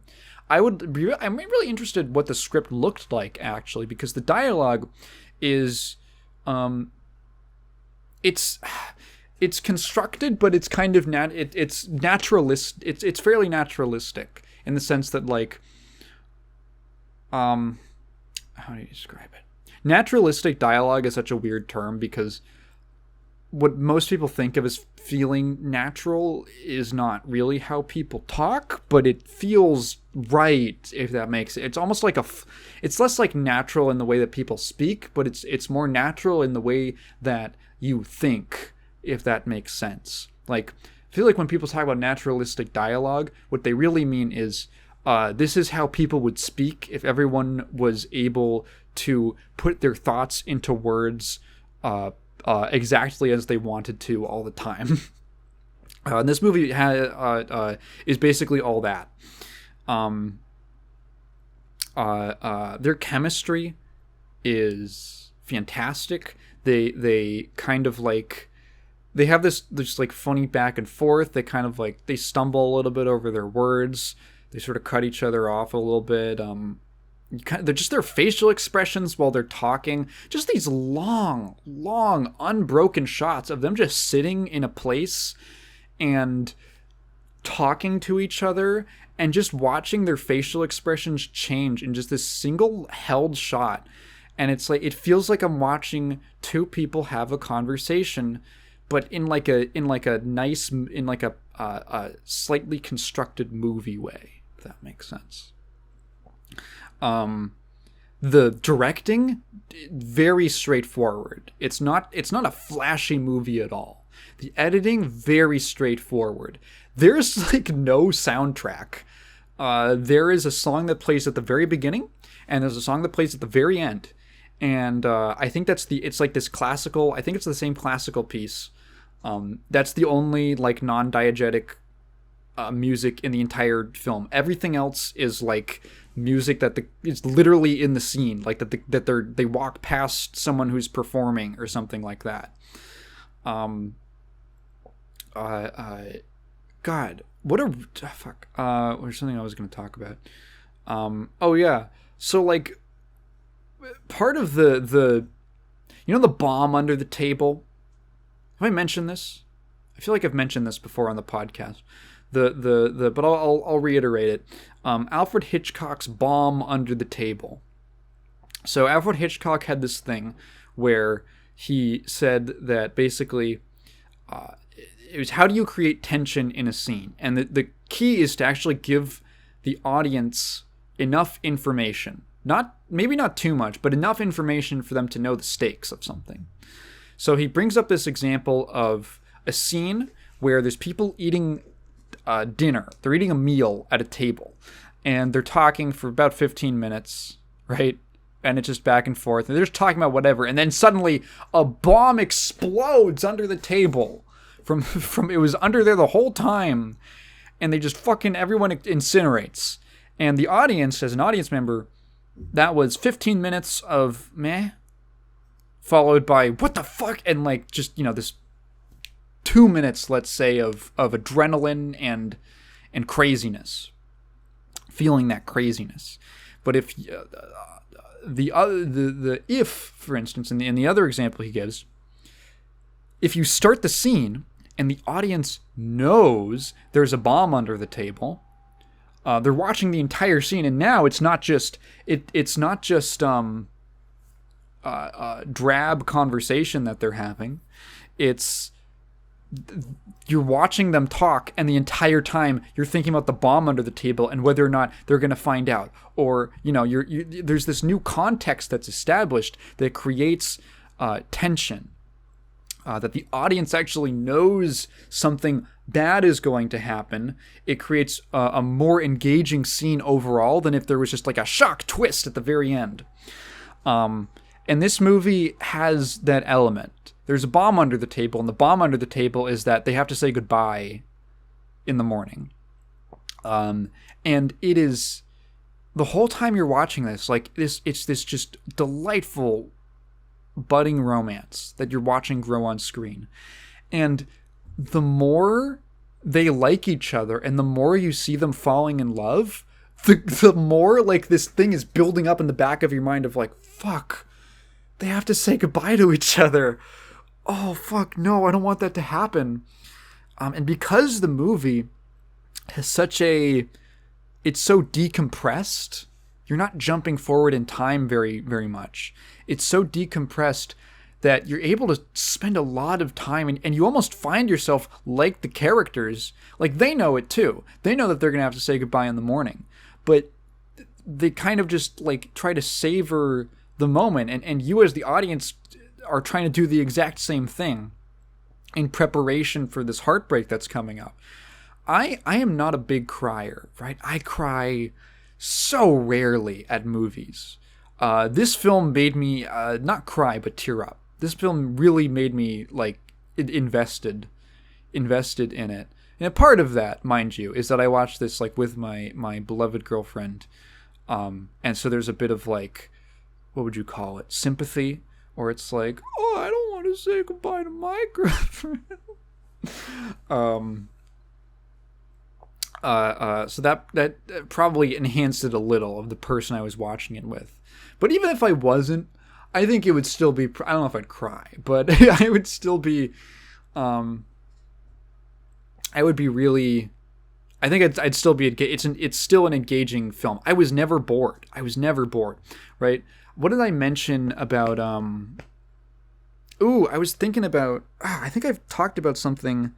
I'm really interested what the script looked like, actually, because the dialogue is, it's constructed, but it's kind of it's naturalist. It's fairly naturalistic in the sense that like, how do you describe it? Naturalistic dialogue is such a weird term because what most people think of as feeling natural is not really how people talk, but it feels right, if that makes it. It's almost like it's less like natural in the way that people speak, but it's more natural in the way that you think, if that makes sense. Like, I feel like when people talk about naturalistic dialogue, what they really mean is this is how people would speak if everyone was able to put their thoughts into words exactly as they wanted to all the time. And this movie is basically all that. Their chemistry is fantastic. They kind of like, they have this like funny back and forth. They kind of like, they stumble a little bit over their words. They sort of cut each other off a little bit. They're just their facial expressions while they're talking. Just these long, unbroken shots of them just sitting in a place and talking to each other and just watching their facial expressions change in just this single held shot. And it's like, it feels like I'm watching two people have a conversation, but in like a slightly constructed movie way, if that makes sense. The directing, very straightforward. It's not a flashy movie at all. The editing, very straightforward. There's like no soundtrack. There is a song that plays at the very beginning, and there's a song that plays at the very end. And I think it's like this classical, I think it's the same classical piece. That's the only like non-diegetic music in the entire film. Everything else is like music that is literally in the scene, like they walk past someone who's performing or something like that. God, what a fuck. There's something I was going to talk about. Oh yeah. So like, part of the the bomb under the table. Have I mentioned this? I feel like I've mentioned this before on the podcast. But I'll reiterate it. Alfred Hitchcock's bomb under the table. So Alfred Hitchcock had this thing where he said that basically it was, how do you create tension in a scene? And the key is to actually give the audience enough information. Maybe not too much, but enough information for them to know the stakes of something. So he brings up this example of a scene where there's people eating dinner. They're eating a meal at a table, and they're talking for about 15 minutes, right? And it's just back and forth, and they're just talking about whatever, and then suddenly a bomb explodes under the table from it was under there the whole time, and they just fucking everyone incinerates. And the audience, as an audience member, that was 15 minutes of meh, followed by what the fuck, and like just, you know, this 2 minutes, let's say, of adrenaline and craziness, feeling that craziness. But if if, for instance, in the other example he gives, if you start the scene and the audience knows there's a bomb under the table, they're watching the entire scene, and now it's not just drab conversation that they're having. It's you're watching them talk, and the entire time you're thinking about the bomb under the table and whether or not they're going to find out, or you know, there's this new context that's established that creates tension. That the audience actually knows something bad is going to happen. It creates a more engaging scene overall than if there was just like a shock twist at the very end. And this movie has that element. There's a bomb under the table, and the bomb under the table is that they have to say goodbye in the morning. And it is, the whole time you're watching this, like this, it's this just delightful budding romance that you're watching grow on screen. And the more they like each other and the more you see them falling in love, the more like this thing is building up in the back of your mind of like, fuck, they have to say goodbye to each other. Oh, fuck, no, I don't want that to happen. And because the movie has it's so decompressed, you're not jumping forward in time very, very much. It's so decompressed that you're able to spend a lot of time, and you almost find yourself like the characters. Like, they know it too. They know that they're going to have to say goodbye in the morning. But they kind of just, like, try to savor the moment. And you as the audience are trying to do the exact same thing in preparation for this heartbreak that's coming up. I am not a big crier, right? I cry so rarely at movies. This film made me not cry, but tear up. This film really made me like invested in it. And a part of that, mind you, is that I watched this like with my beloved girlfriend, and so there's a bit of like, what would you call it, sympathy, or it's like, oh, I don't want to say goodbye to my girlfriend. So that probably enhanced it a little of the person I was watching it with. But even if I wasn't, I think it would still be, I don't know if I'd cry, but I would still be, I would be really, I think I'd still be, it's still an engaging film. I was never bored, right? What did I mention about, I was thinking about, I think I've talked about something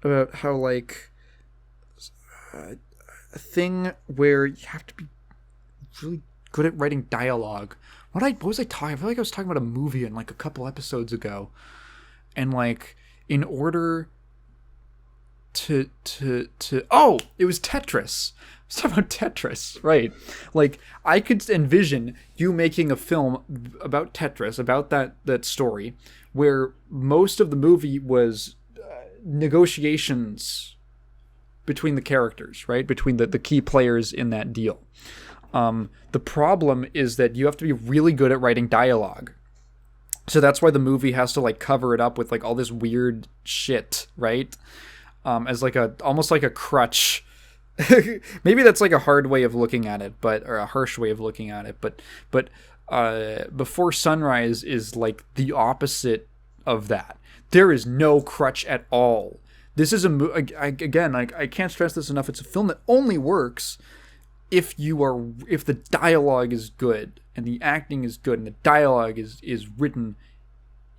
about how like, a thing where you have to be really good at writing dialogue. What was I talking? I feel like I was talking about a movie in like a couple episodes ago, and like in order to it was Tetris. I was talking about Tetris, right? Like I could envision you making a film about Tetris, about that story, where most of the movie was negotiations between the characters, right? Between the key players in that deal. The problem is that you have to be really good at writing dialogue. So that's why the movie has to like cover it up with like all this weird shit, right? As like almost like a crutch. Maybe that's like a hard way of looking at it, or a harsh way of looking at it. But Before Sunrise is like the opposite of that. There is no crutch at all. This is again, like I can't stress this enough. It's a film that only works if the dialogue is good and the acting is good and the dialogue is written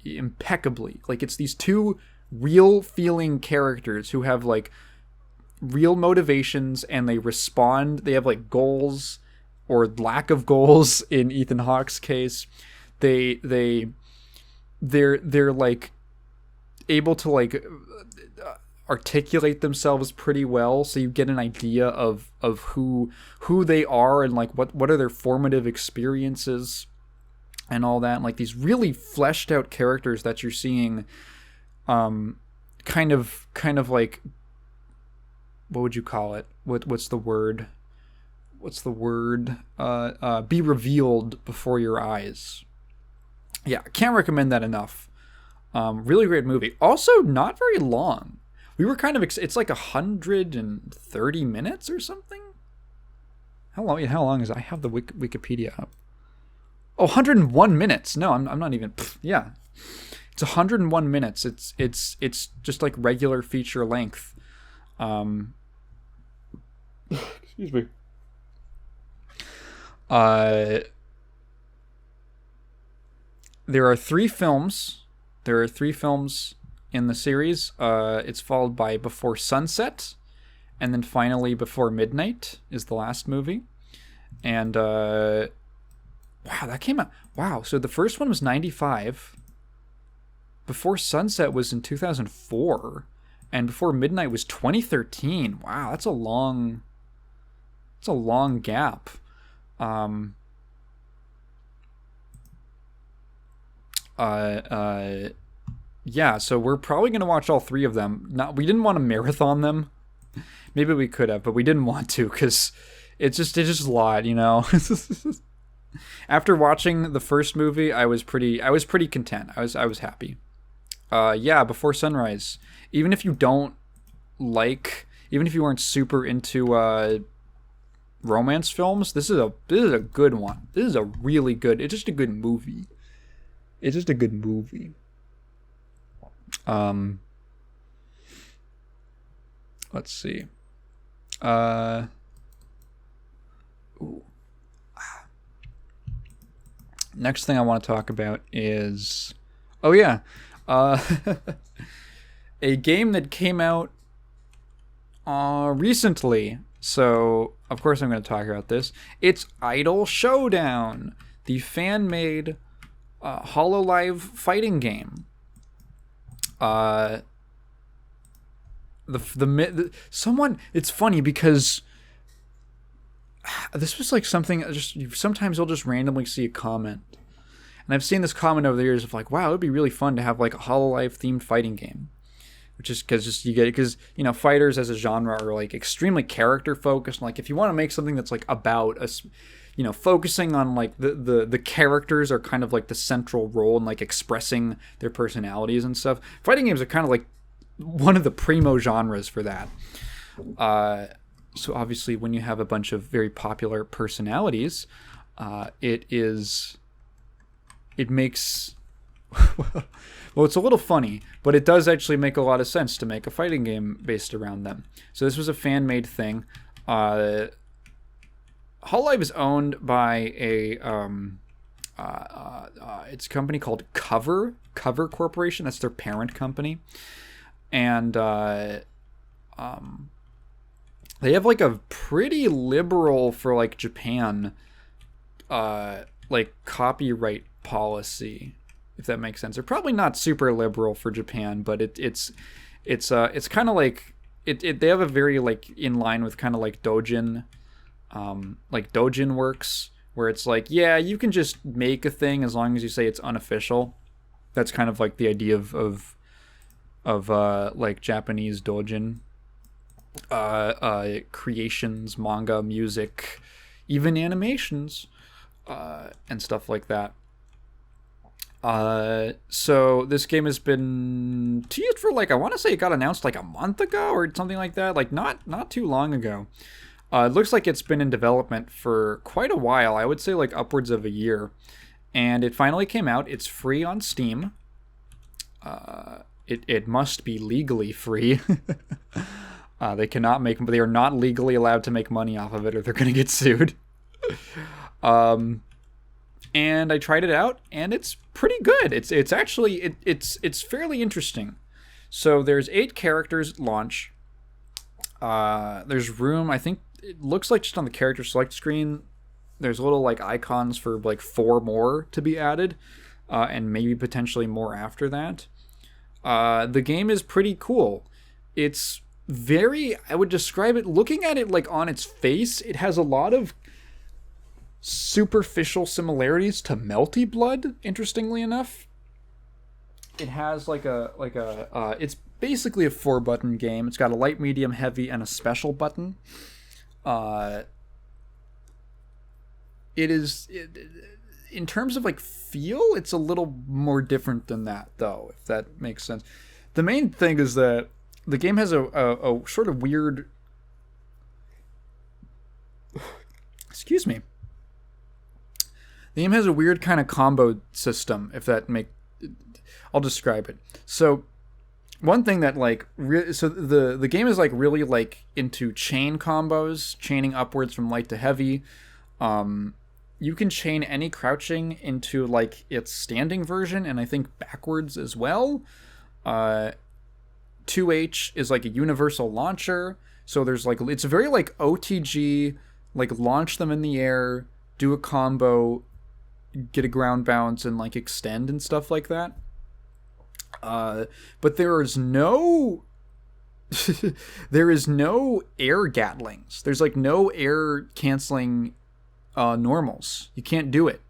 impeccably. Like it's these two real feeling characters who have like real motivations, and they respond. They have like goals or lack of goals in Ethan Hawke's case. They're like able to like articulate themselves pretty well, so you get an idea of who they are and like what are their formative experiences and all that. And like these really fleshed out characters that you're seeing kind of like what would you call it? What's the word? What's the word? Be revealed before your eyes. Yeah, I can't recommend that enough. Really great movie. Also, not very long. We were kind of it's like 130 minutes or something. How long is it? I have the Wikipedia up. Oh, 101 minutes. No, I'm not even. Yeah, it's 101 minutes. It's just like regular feature length. Excuse me. There are three films. There are three films in the series. It's followed by Before Sunset, and then finally Before Midnight is the last movie. And wow, that came out. Wow, so the first one was 95. Before Sunset was in 2004, and Before Midnight was 2013. Wow, that's a long gap. Yeah, so we're probably gonna watch all three of them. We didn't want to marathon them. Maybe we could have, but we didn't want to because it's just a lot, you know. After watching the first movie, I was pretty content. I was happy. Yeah, Before Sunrise. Even if you aren't super into romance films, this is a good one. This is a really good. It's just a good movie. It's just a good movie. Let's see. Next thing I want to talk about is, a game that came out recently. So of course I'm going to talk about this. It's Idle Showdown, the fan-made HoloLive fighting game. It's funny because this was like something sometimes I'll just randomly see a comment, and I've seen this comment over the years of like, wow, it would be really fun to have like a HoloLive themed fighting game, which is because fighters as a genre are like extremely character focused. Like if you want to make something that's like about us, focusing on like the characters are kind of like the central role in like expressing their personalities and stuff. Fighting games are kind of like one of the primo genres for that. So obviously when you have a bunch of very popular personalities, it makes well, it's a little funny, but it does actually make a lot of sense to make a fighting game based around them. So this was a fan-made thing. Hololive is owned by it's a company called Cover Corporation. That's their parent company. And they have like a pretty liberal, for like Japan, like copyright policy, if that makes sense. They're probably not super liberal for Japan, but it's kind of like they have a very like in line with kind of like Dojin works, where it's like, yeah, you can just make a thing as long as you say it's unofficial. That's kind of like the idea of like Japanese Dojin creations, manga, music, even animations, and stuff like that. So this game has been teased for like, I want to say it got announced like a month ago or something like that, like not too long ago. It looks like it's been in development for quite a while. I would say like upwards of a year, and it finally came out. It's free on Steam. It must be legally free. They are not legally allowed to make money off of it, or they're gonna get sued. And I tried it out, and it's pretty good. It's actually it's fairly interesting. So there's 8 characters launch. There's room. I think it looks like just on the character select screen, there's little like icons for like 4 more to be added, and maybe potentially more after that. The game is pretty cool. It's I would describe it, looking at it like on its face, it has a lot of superficial similarities to Melty Blood, interestingly enough. it has it's basically a 4-button game. It's got a light, medium, heavy, and a special button. Uh, in terms of like feel, it's a little more different than that, though, if that makes sense. The main thing is that the game has a sort of weird, excuse me, the game has a weird kind of combo system, if that make, I'll describe it. So one thing that like so the game is like really like into chain combos, chaining upwards from light to heavy. You can chain any crouching into like its standing version, and I think backwards as well. 2H is like a universal launcher, so there's like, it's very like OTG, like launch them in the air, do a combo, get a ground bounce, and like extend and stuff like that. But there is no there is no air gatlings. There's like no air canceling normals. You can't do it,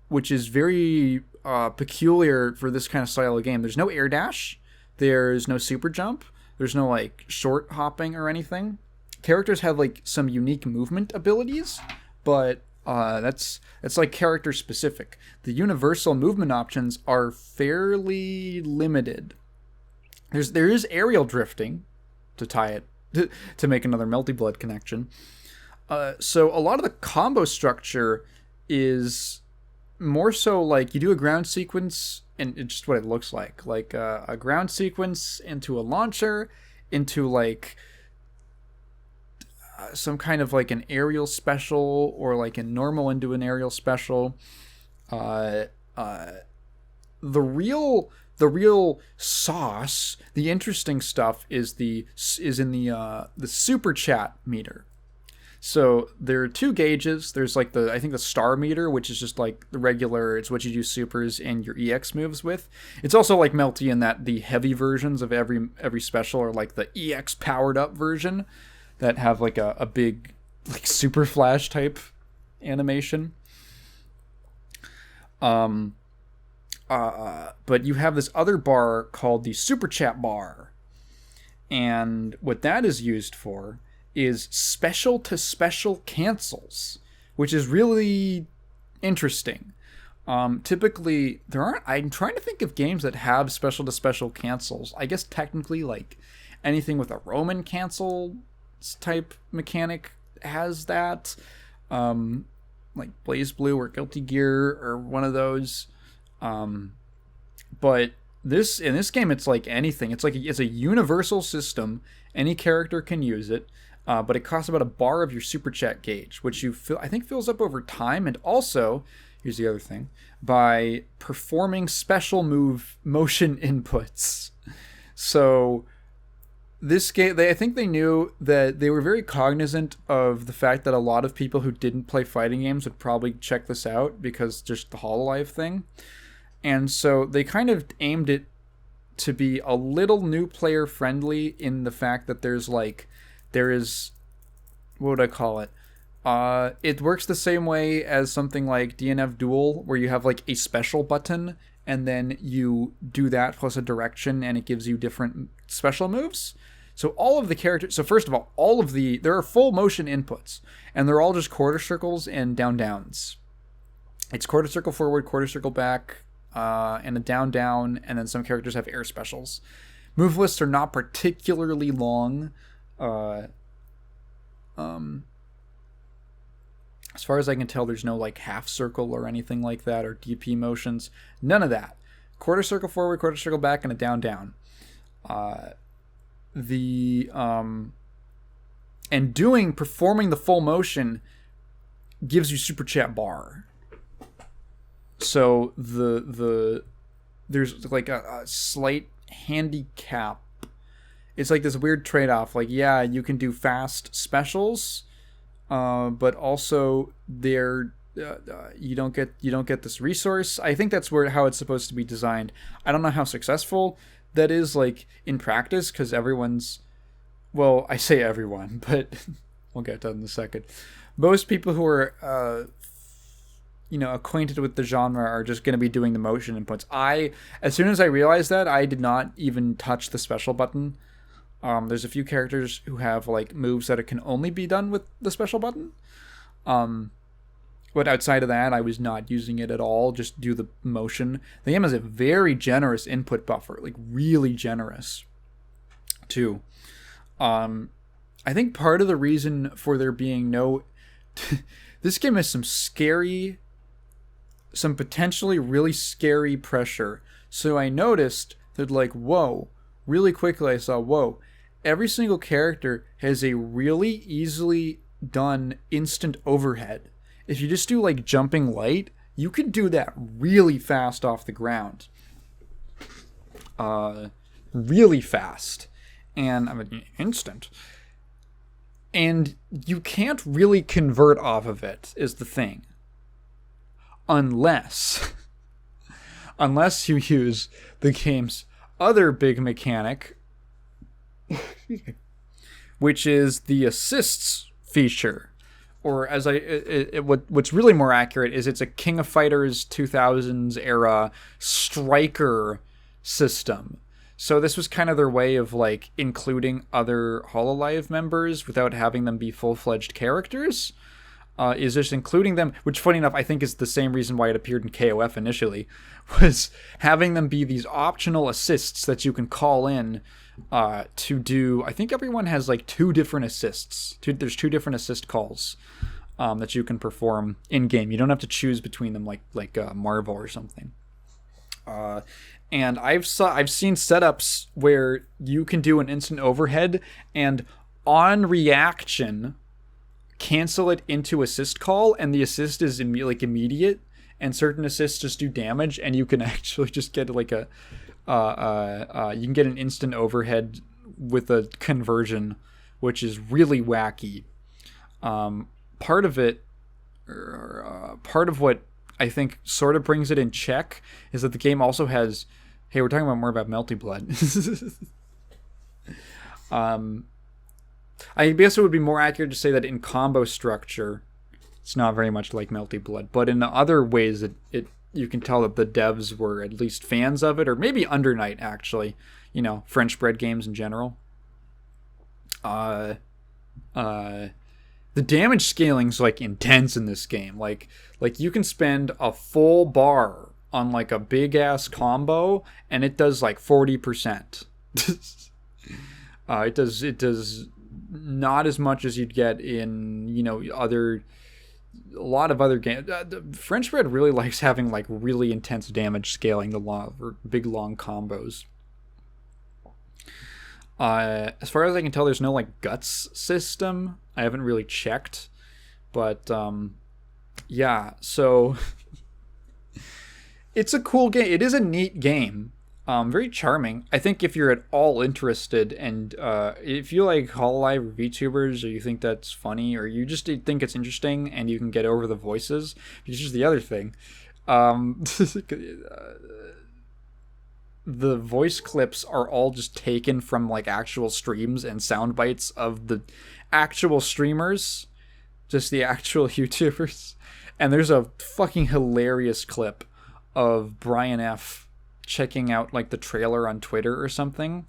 which is very peculiar for this kind of style of game. There's no air dash. There's no super jump. There's no like short hopping or anything. Characters have like some unique movement abilities, but that's like character specific. The universal movement options are fairly limited. There is aerial drifting, to tie it to make another Melty Blood connection. So a lot of the combo structure is more so like you do a ground sequence, and it's just what it looks like a ground sequence into a launcher, into like some kind of like an aerial special, or like a normal into an aerial special. The real sauce, the interesting stuff is in the super chat meter. So there are 2 gauges. There's like I think the star meter, which is just like the regular, it's what you do supers and your EX moves with. It's also like Melty in that the heavy versions of every special are like the EX powered up version that have like a big like super flash type animation. But you have this other bar called the super chat bar, and what that is used for is special to special cancels, which is really interesting. Typically, there aren't. I'm trying to think of games that have special to special cancels. I guess technically, like anything with a Roman cancel type mechanic has that. Like Blaze Blue or Guilty Gear or one of those. But in this game, it's like anything. It's a universal system. Any character can use it. But it costs about a bar of your super chat gauge, which I think fills up over time. And also, here's the other thing, by performing special move motion inputs. So this game, I think they knew that they were very cognizant of the fact that a lot of people who didn't play fighting games would probably check this out because just the Hololive thing. And so they kind of aimed it to be a little new player friendly in the fact that there is, what would I call it? It works the same way as something like DNF Duel, where you have like a special button, and then you do that plus a direction, and it gives you different special moves. So all of the characters, so first of all, there are full motion inputs, and they're all just quarter circles and down downs. It's quarter circle forward, quarter circle back, and a down down, and then some characters have air specials. Move lists are not particularly long. As far as I can tell, there's no like half circle or anything like that, or DP motions. None of that. Quarter circle forward, quarter circle back, and a down down. Performing the full motion gives you super chat bar. So there's like a slight handicap. It's like this weird trade-off. Like, yeah, you can do fast specials, but also you don't get this resource. I think that's how it's supposed to be designed. I don't know how successful that is, like in practice, because I say everyone, but we'll get to that in a second. Most people who are acquainted with the genre are just going to be doing the motion inputs. As soon as I realized that, I did not even touch the special button. There's a few characters who have like moves that it can only be done with the special button. But outside of that, I was not using it at all. Just do the motion. The game has a very generous input buffer, like really generous, too. I think part of the reason for there being no... This game has some potentially really scary pressure. So I noticed that, like, whoa, really quickly I saw, whoa, every single character has a really easily done instant overhead. If you just do, like, jumping light, you can do that really fast off the ground. Really fast. And, I mean, instant. And you can't really convert off of it, is the thing. Unless you use the game's other big mechanic, which is the assists feature. Or what's really more accurate is it's a King of Fighters 2000s era striker system. So this was kind of their way of like including other HoloLive members without having them be full-fledged characters. Is just including them, which funny enough I think is the same reason why it appeared in KOF initially, was having them be these optional assists that you can call in to do. I think everyone has like two different assists. There's two different assist calls that you can perform in game. You don't have to choose between them like Marvel or something. And I've seen setups where you can do an instant overhead and on reaction cancel it into assist call, and the assist is immediate, and certain assists just do damage, and you can actually just get like you can get an instant overhead with a conversion, which is really wacky. Part of what I think sort of brings it in check is that the game also has... Hey, we're talking more about Melty Blood. I guess it would be more accurate to say that in combo structure, it's not very much like Melty Blood. But in other ways, you can tell that the devs were at least fans of it, or maybe Undernight, actually. French bread games in general. The damage scaling's like intense in this game. Like you can spend a full bar on like a big ass combo and it does like 40%. It does not as much as you'd get in a lot of other games. French bread really likes having like really intense damage scaling the big long combos. As far as I can tell, there's no like guts system. I haven't really checked, but yeah. So it's a cool game. It is a neat game. Very charming. I think if you're at all interested, and if you like HoloLive VTubers, or you think that's funny, or you just think it's interesting, and you can get over the voices, which is the other thing. The voice clips are all just taken from like actual streams and sound bites of the actual streamers, just the actual YouTubers. And there's a fucking hilarious clip of Brian F checking out like the trailer on Twitter or something,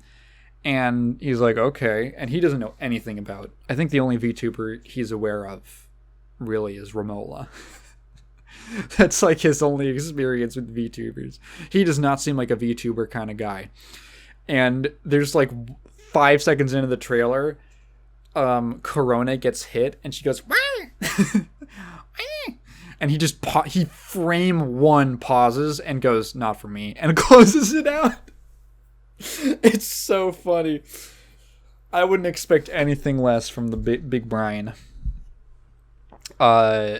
and he's like, okay, and he doesn't know anything about... I think the only VTuber he's aware of really is Romola. That's like his only experience with VTubers. He does not seem like a VTuber kind of guy. And there's like 5 seconds into the trailer, Corona gets hit and she goes, wah! And he frame one pauses and goes, not for me, and closes it out. It's so funny. I wouldn't expect anything less from the big Brian. Yeah,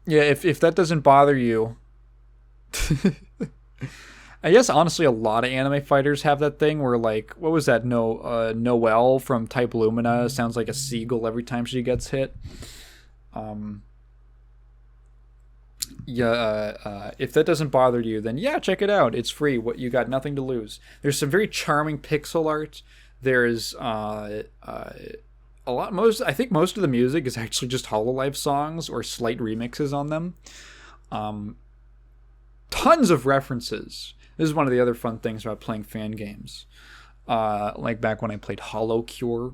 if that doesn't bother you, I guess honestly a lot of anime fighters have that thing where like, what was that? Noelle from Type Lumina sounds like a seagull every time she gets hit. If that doesn't bother you, then yeah, check it out. It's free. You got nothing to lose. There's some very charming pixel art. There's I think most of the music is actually just Hololive songs or slight remixes on them. Um, Tons of references. This is one of the other fun things about playing fan games. Like back when I played Hollow Cure.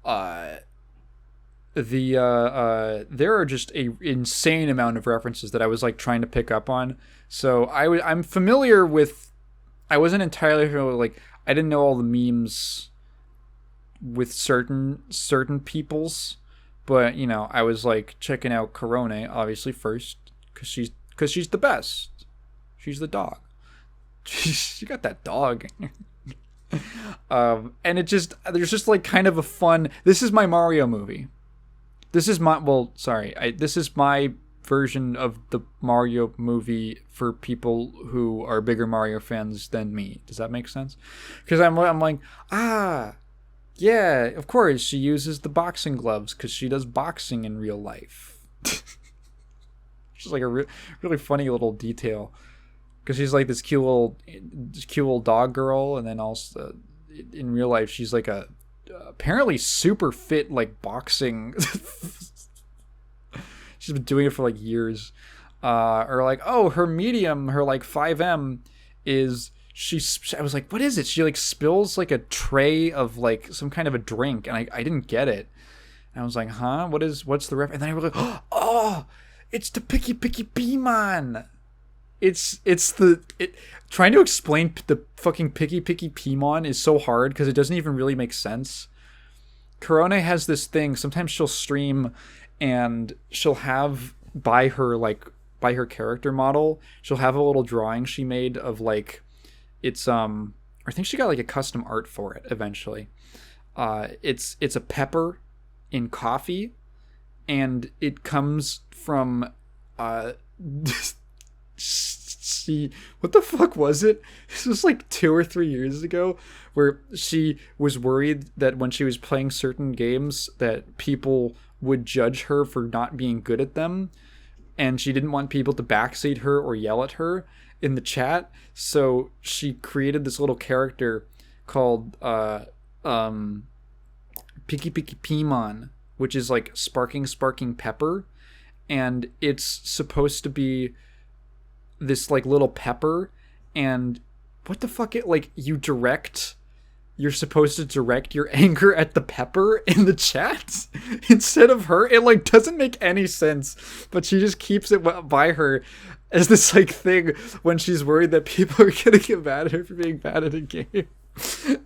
There are just a insane amount of references that I was like trying to pick up on. So I'm familiar with. I wasn't entirely familiar with, like, I didn't know all the memes with certain peoples, but you know, I was like checking out Corone obviously first because she's the best. She's the dog. She got that dog. And there's just like kind of a fun. This is my Mario movie. This is my This is my version of the Mario movie for people who are bigger Mario fans than me. Does that make sense? Because I'm like, yeah, of course she uses the boxing gloves because she does boxing in real life. Just like a really funny little detail. Because she's like this cute little dog girl, and then also in real life she's like a apparently super fit like boxing. She's been doing it for like years. Or like, oh, her medium, her like 5M is I was like, what is it? She like spills like a tray of like some kind of a drink, and I didn't get it. And I was like, huh? What's the ref? And then I was like, oh, it's the Picky Piimon. Trying to explain the fucking Picky Piimon is so hard because it doesn't even really make sense. Corone has this thing. Sometimes she'll stream and she'll have by her character model, she'll have a little drawing she made of like, it's I think she got like a custom art for it eventually. It's a pepper in coffee, and it comes from what the fuck was it? This was like 2 or 3 years ago, where she was worried that when she was playing certain games that people would judge her for not being good at them, and she didn't want people to backseat her or yell at her in the chat. So she created this little character called Picky Piimon, which is like sparking pepper, and it's supposed to be this like little pepper, and what the fuck, you're supposed to direct your anger at the pepper in the chat instead of her. It like doesn't make any sense, but she just keeps it by her as this like thing when she's worried that people are gonna get mad at her for being bad at a game.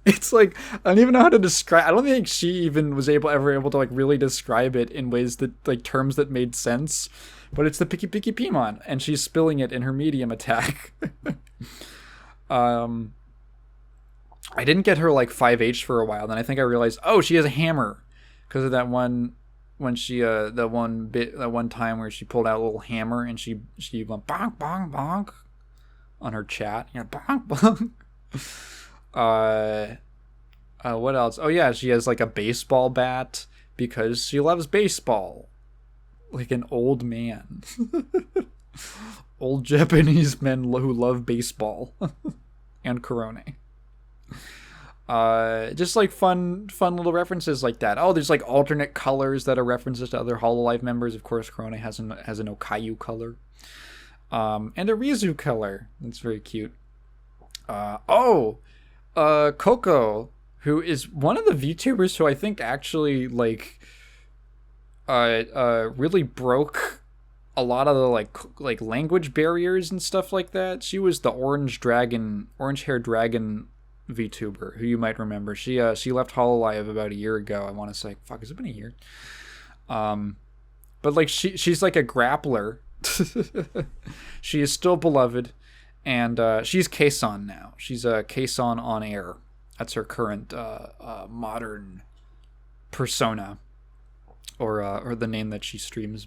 It's like, I don't even know how to describe. I don't think she even was ever able to like really describe it in ways that like terms that made sense. But it's the Picky Piimon, and she's spilling it in her medium attack. I didn't get her like 5H for a while. Then I think I realized, oh, she has a hammer because of that one when she that one time where she pulled out a little hammer and she went bonk bonk bonk on her chat. Yeah, bonk bonk. What else? Oh yeah, she has like a baseball bat because she loves baseball. Like an old man. Old Japanese men who love baseball. And Corone. Just like fun little references like that. Oh, there's like alternate colors that are references to other Hololive members. Of course, Corone has an Okayu color. And a Rizu color. That's very cute. Coco, who is one of the VTubers who I think actually like really broke a lot of the like language barriers and stuff like that. She was the orange hair dragon VTuber who you might remember. She left Hololive about a year ago. I want to say, fuck, has it been a year? But like she's like a grappler. She is still beloved, and she's Kason now. She's a Kason on air. That's her current modern persona. Or the name that she streams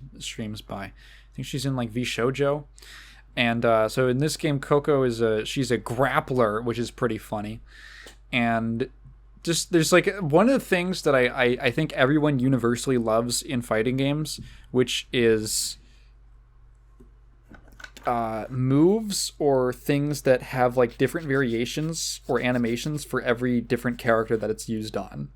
by. I think she's in like V Shoujo. And so in this game, Coco she's a grappler, which is pretty funny. And just there's like one of the things that I think everyone universally loves in fighting games, which is moves or things that have like different variations or animations for every different character that it's used on.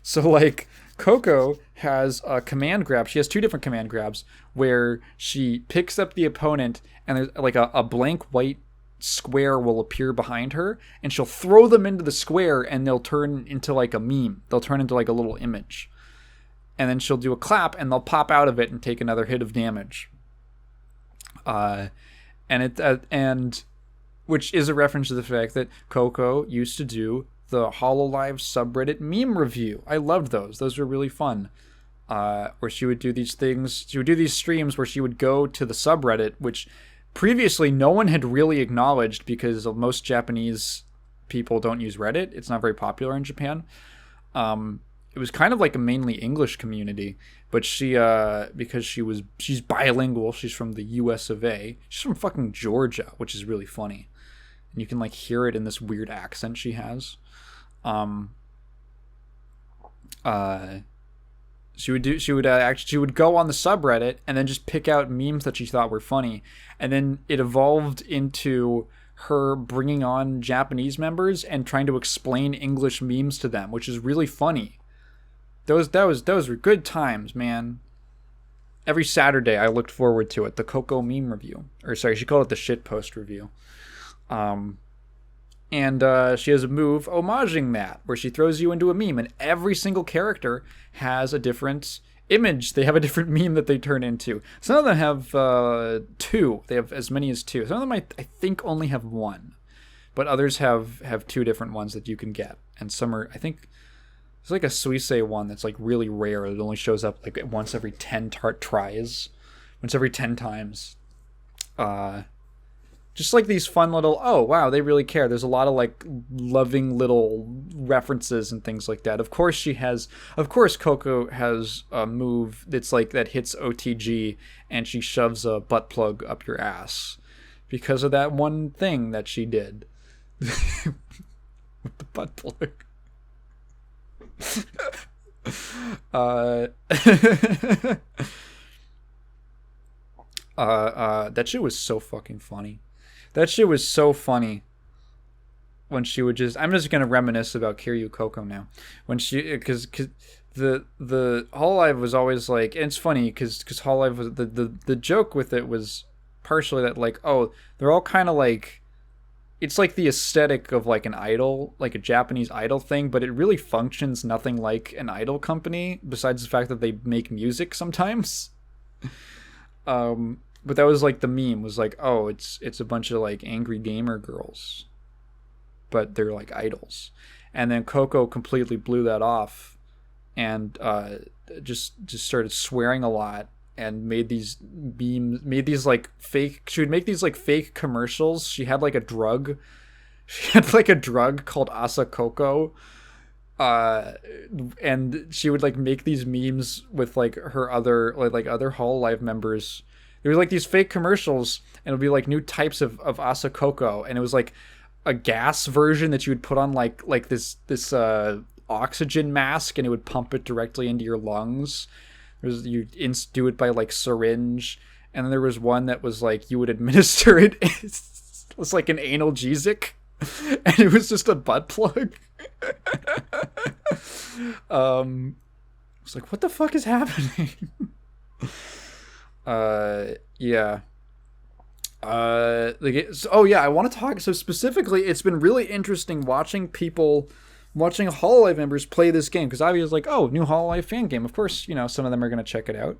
So like Coco has a command grab. She has two different command grabs where she picks up the opponent and there's like a blank white square will appear behind her and she'll throw them into the square and they'll turn into like a meme. They'll turn into like a little image. And then she'll do a clap and they'll pop out of it and take another hit of damage. And which is a reference to the fact that Coco used to do the Hololive subreddit meme review. I loved those. Those were really fun. Where she would do these things. She would do these streams where she would go to the subreddit, which previously no one had really acknowledged because most Japanese people don't use Reddit. It's not very popular in Japan. It was kind of like a mainly English community, but she, because she's bilingual. She's from the US of A. She's from fucking Georgia, which is really funny. And you can like hear it in this weird accent she has. She would go on the subreddit and then just pick out memes that she thought were funny, and then it evolved into her bringing on Japanese members and trying to explain English memes to them, which is really funny. Those were good times, man. Every Saturday I looked forward to it. The Coco meme review, or sorry, she called it the shitpost review. And she has a move homaging that, where she throws you into a meme, and every single character has a different image. They have a different meme that they turn into. Some of them have two. They have as many as two. Some of them I think only have one, but others have two different ones that you can get. And some are, I think, there's like a Suisse one that's like really rare. It only shows up like once every 10 tries, once every 10 times. Just like these fun little, oh wow, they really care. There's a lot of like loving little references and things like that. Of course Coco has a move that's like that hits OTG and she shoves a butt plug up your ass because of that one thing that she did. With the butt plug. That shit was so fucking funny. That shit was so funny when she would just... I'm just going to reminisce about Kiryu Coco now. When she... Because the Hololive was always like... And it's funny because Hololive was... The joke with it was partially that like, oh, they're all kind of like... It's like the aesthetic of like an idol, like a Japanese idol thing, but it really functions nothing like an idol company besides the fact that they make music sometimes. But that was like the meme was like, oh, it's a bunch of like angry gamer girls, but they're like idols. And then Coco completely blew that off and just started swearing a lot and made these like fake, she would make these like fake commercials. She had like a drug called Asa Coco. And she would like make these memes with like her other Hololive members. There were like these fake commercials and it would be like new types of Asa Coco, and it was like a gas version that you would put on like this oxygen mask and it would pump it directly into your lungs. You do it by like syringe, and then there was one that was like you would administer it. It was like an analgesic, and it was just a butt plug. I was like, what the fuck is happening? Yeah. I want to talk. So specifically, it's been really interesting watching Hololive members play this game, because obviously, like, oh, new Hololive fan game. Of course, some of them are going to check it out.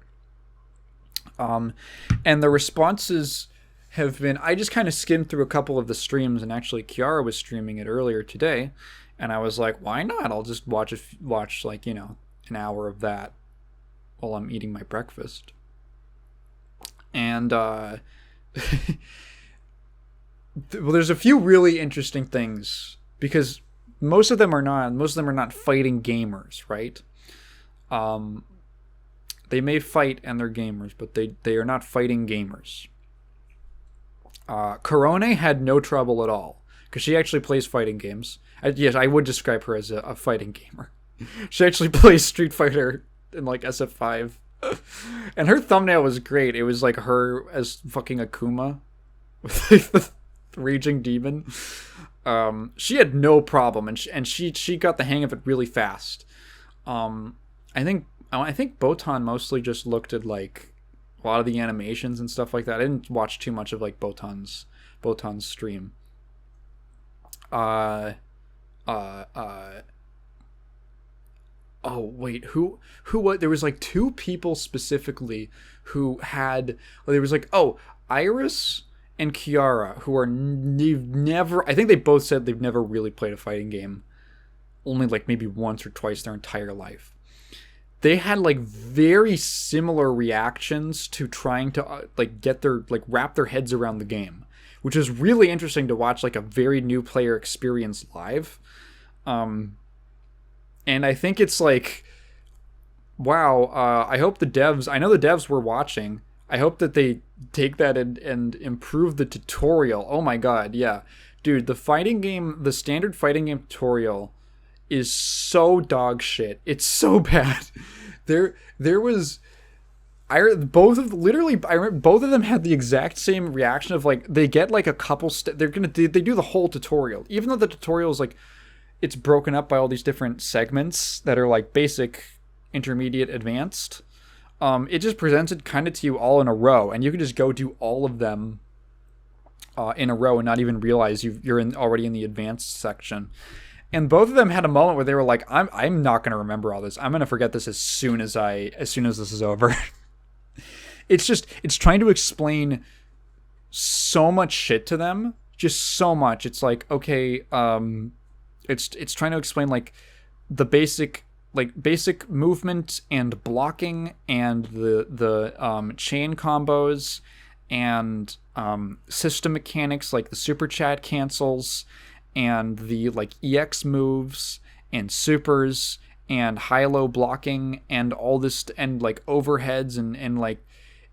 And the responses have been. I just kind of skimmed through a couple of the streams, and actually, Kiara was streaming it earlier today, and I was like, why not? I'll just watch like an hour of that while I'm eating my breakfast. And well, there's a few really interesting things, because most of them are not fighting gamers, right? They may fight and they're gamers, but they are not fighting gamers. Korone had no trouble at all, because she actually plays fighting games. Yes, I would describe her as a fighting gamer. She actually plays Street Fighter in like SF5. And her thumbnail was great. It was like her as fucking Akuma with like the raging demon. She had no problem, and she got the hang of it really fast. I think Botan mostly just looked at like a lot of the animations and stuff like that. I didn't watch too much of like Botan's stream. Uh, uh, uh. Oh wait, who what? There was like two people specifically who had. Well, there was like Iris and Kiara who are they've never. I think they both said they've never really played a fighting game, only like maybe once or twice their entire life. They had like very similar reactions to trying to like get their like wrap their heads around the game, which is really interesting to watch like a very new player experience live. And I think it's like, wow. I hope the devs. I know the devs were watching. I hope that they take that and improve the tutorial. Oh my god, yeah, dude, the standard fighting game tutorial is so dog shit. It's so bad. There was I remember both of them had the exact same reaction of like they get like a couple they do the whole tutorial, even though the tutorial is like it's broken up by all these different segments that are like basic, intermediate, advanced. It just presents it kind of to you all in a row, and you can just go do all of them in a row and not even realize you're already in the advanced section. And both of them had a moment where they were like, I'm not gonna remember all this. I'm gonna forget this as soon as this is over." It's trying to explain so much shit to them, just so much. It's like, okay, it's trying to explain like the basic movement and blocking and the chain combos and system mechanics like the super chat cancels and the like EX moves and supers and high-low blocking and all this and like overheads and like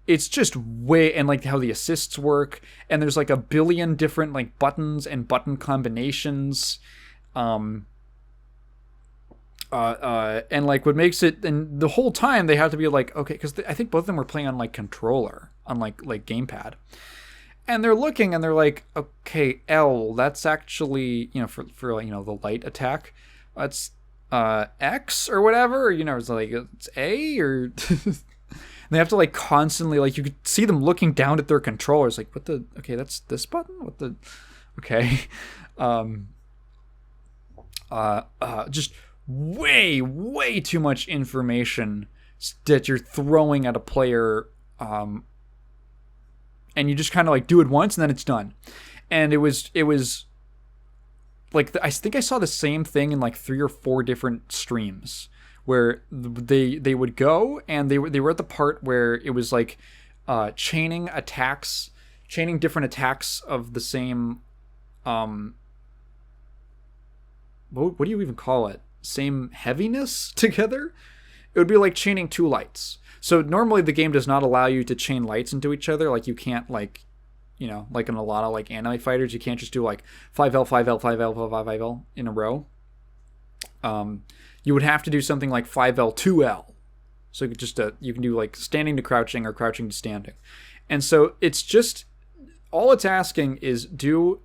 it's just way and like how the assists work and there's like a billion different like buttons and button combinations and like what makes it and the whole time they have to be like okay because I think both of them were playing on like controller on like gamepad. And they're looking and they're like, okay, L, that's actually, for like, the light attack. That's X or whatever. It's like, it's A or... they have to like constantly, like you could see them looking down at their controllers. Like, what the... Okay, that's this button? What the... Okay. Just way, way too much information that you're throwing at a player... and you just kind of like do it once and then it's done. And it was like I think I saw the same thing in like 3 or 4 different streams where they would go and they were at the part where it was like chaining different attacks of the same what do you even call it? Same heaviness together? It would be like chaining 2 lights. So normally the game does not allow you to chain lights into each other. Like you can't like in a lot of like anime fighters, you can't just do like 5L, 5L, 5L, 5L in a row. You would have to do something like 5L, 2L. So you can do like standing to crouching or crouching to standing. And so it's just, all it's asking is do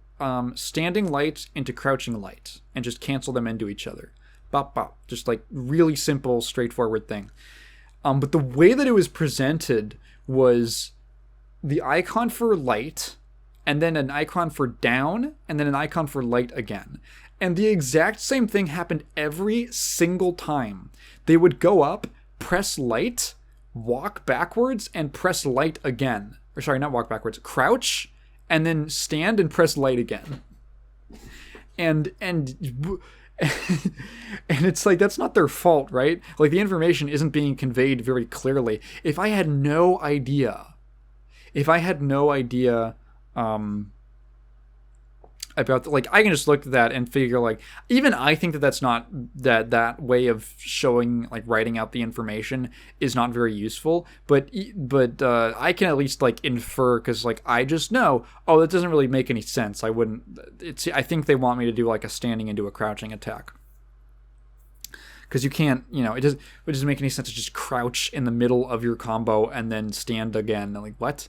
standing light into crouching light and just cancel them into each other. Bop, bop. Just like really simple, straightforward thing. But the way that it was presented was the icon for light, and then an icon for down, and then an icon for light again. And the exact same thing happened every single time. They would go up, press light, walk backwards, and press light again. Or sorry, not walk backwards, crouch, and then stand and press light again. And it's like that's not their fault, right? Like the information isn't being conveyed very clearly. If I had no idea about like I can just look at that and figure like even I think that's not that way of showing like writing out the information is not very useful, but I can at least like infer because like I just know that doesn't really make any sense. I think they want me to do like a standing into a crouching attack because you can't it doesn't make any sense to just crouch in the middle of your combo and then stand again. Like what?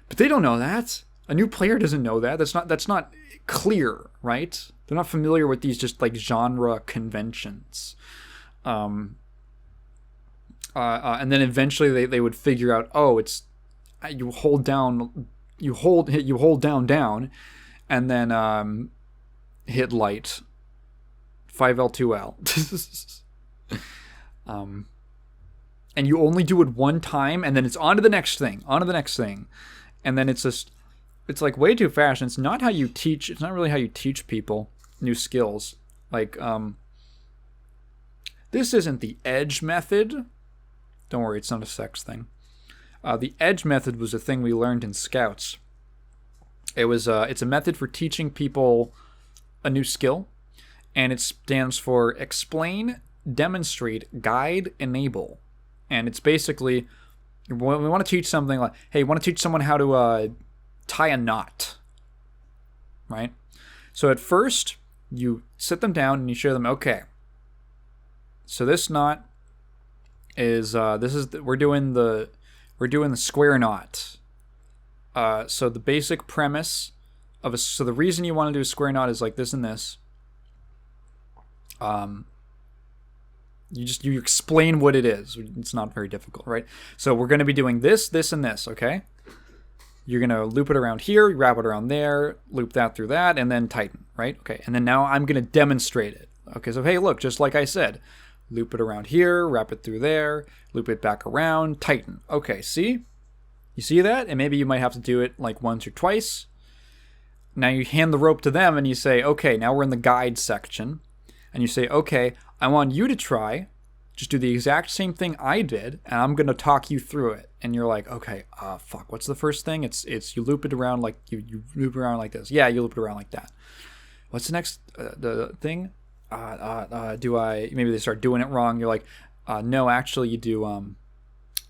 But they don't know that. A new player doesn't know that. That's not clear, right? They're not familiar with these just like genre conventions. And then eventually they would figure out, oh, it's you hold down, you hold down, and then hit light, 5L2L. And you only do it one time, and then it's on to the next thing, and then it's just, it's like way too fast. And it's not how you teach. It's not really how you teach people new skills. Like, this isn't the edge method. Don't worry, it's not a sex thing. The edge method was a thing we learned in Scouts. It's a method for teaching people a new skill, and it stands for explain, demonstrate, guide, enable. And it's basically, we want to teach something like, hey, you want to teach someone how to tie a knot, right? So at first, you sit them down and you show them, okay, so this knot is we're doing the square knot. So the basic premise of so the reason you want to do a square knot is like this and this. You explain what it is. It's not very difficult, right? So we're going to be doing this, this, and this, okay? You're going to loop it around here, wrap it around there, loop that through that, and then tighten, right? Okay, and then now I'm going to demonstrate it. Okay, so hey, look, just like I said, loop it around here, wrap it through there, loop it back around, tighten. Okay, see? You see that? And maybe you might have to do it like once or twice. Now you hand the rope to them and you say, okay, now we're in the guide section. And you say, okay, I want you to try, just do the exact same thing I did, and I'm going to talk you through it. And you're like, okay, fuck, what's the first thing? It's you loop it around like, you loop it around like this. Yeah, you loop it around like that. What's the next the thing? Maybe they start doing it wrong. You're like, no, actually you do,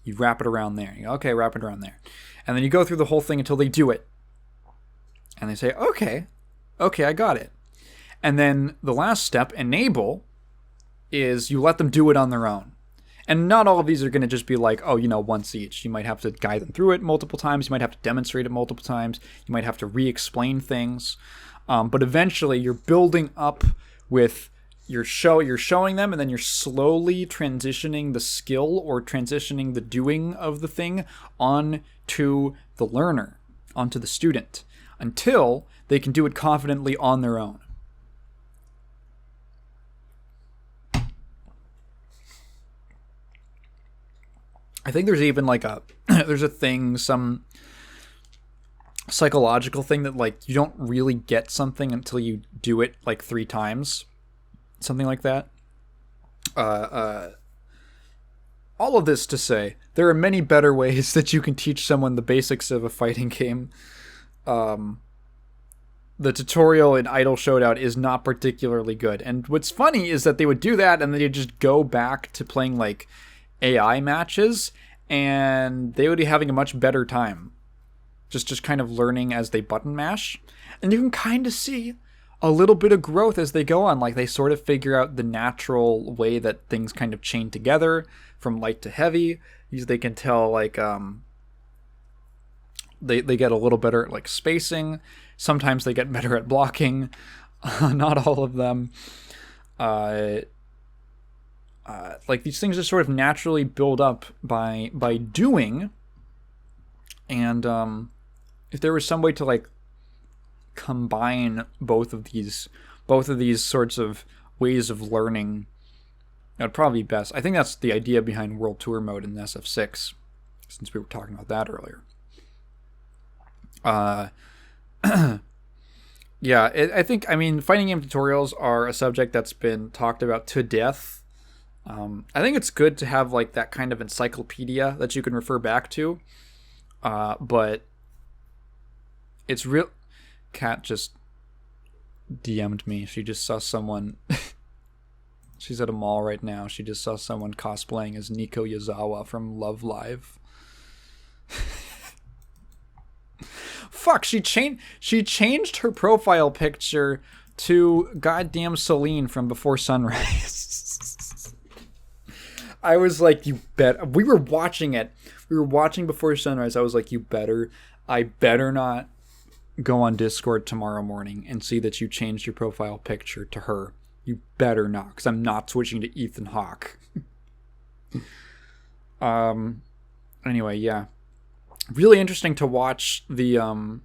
you wrap it around there. You go, okay, wrap it around there. And then you go through the whole thing until they do it. And they say, okay, I got it. And then the last step, enable, is you let them do it on their own. And not all of these are going to just be like, oh, once each. You might have to guide them through it multiple times. You might have to demonstrate it multiple times. You might have to re-explain things. But eventually you're building up with you're showing them, and then you're slowly transitioning the skill or transitioning the doing of the thing onto the learner, onto the student, until they can do it confidently on their own. I think there's even like there's a thing, some psychological thing that like you don't really get something until you do it like 3 times. Something like that. All of this to say, there are many better ways that you can teach someone the basics of a fighting game. The tutorial in Idle Showdown is not particularly good. And what's funny is that they would do that and then they'd just go back to playing like AI matches, and they would be having a much better time. Just kind of learning as they button mash. And you can kind of see a little bit of growth as they go on. Like they sort of figure out the natural way that things kind of chain together from light to heavy. They can tell like they get a little better at like spacing. Sometimes they get better at blocking. Not all of them. Like these things just sort of naturally build up by doing. And if there was some way to like combine both of these sorts of ways of learning, that would probably be best. I think that's the idea behind World Tour mode in SF6, since we were talking about that earlier. Yeah, I think fighting game tutorials are a subject that's been talked about to death. I think it's good to have like that kind of encyclopedia that you can refer back to, but it's real. Kat just DM'd me. She just saw someone. She's at a mall right now. She just saw someone cosplaying as Nico Yazawa from Love Live. Fuck, she changed her profile picture to goddamn Celine from Before Sunrise. I was like, you bet. We were watching it. We were watching Before Sunrise. I was like, I better not go on Discord tomorrow morning and see that you changed your profile picture to her. You better not, because I'm not switching to Ethan Hawke. Anyway, yeah, really interesting to watch the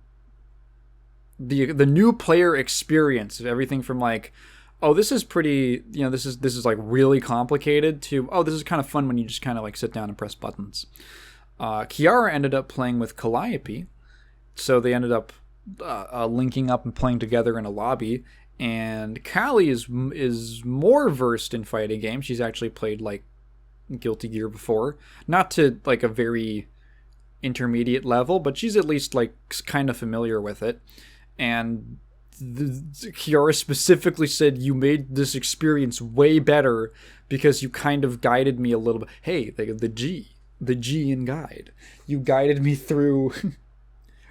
new player experience of everything from like, oh, this is pretty, this is like really complicated, to, oh, this is kind of fun when you just kind of like sit down and press buttons. Kiara ended up playing with Calliope, so they ended up linking up and playing together in a lobby. And Callie is more versed in fighting games. She's actually played like Guilty Gear before, not to like a very intermediate level, but she's at least like kind of familiar with it. And Kiara specifically said, you made this experience way better because you kind of guided me a little bit. Hey, the G in guide. You guided me through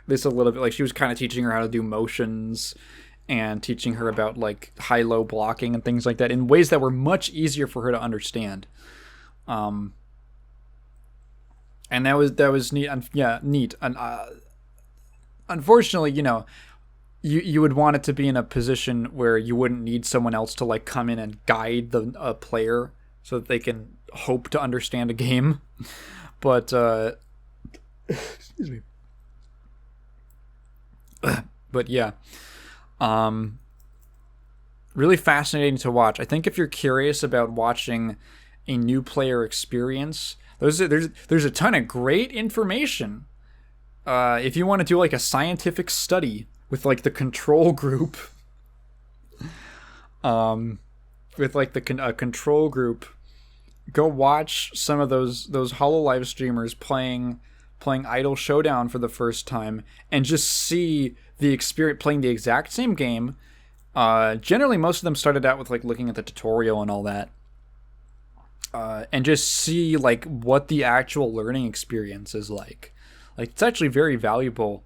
this a little bit. Like, she was kind of teaching her how to do motions and teaching her about like high-low blocking and things like that in ways that were much easier for her to understand. And that was neat. Yeah, neat. And unfortunately, you would want it to be in a position where you wouldn't need someone else to like come in and guide a player so that they can hope to understand a game. But excuse me. But yeah, really fascinating to watch. I think if you're curious about watching a new player experience, there's a ton of great information. If you want to do like a scientific study with like the control group, with like the control group, go watch some of those HoloLive streamers playing Idle Showdown for the first time, and just see the experience playing the exact same game. Generally, most of them started out with like looking at the tutorial and all that, and just see like what the actual learning experience is like. Like, it's actually very valuable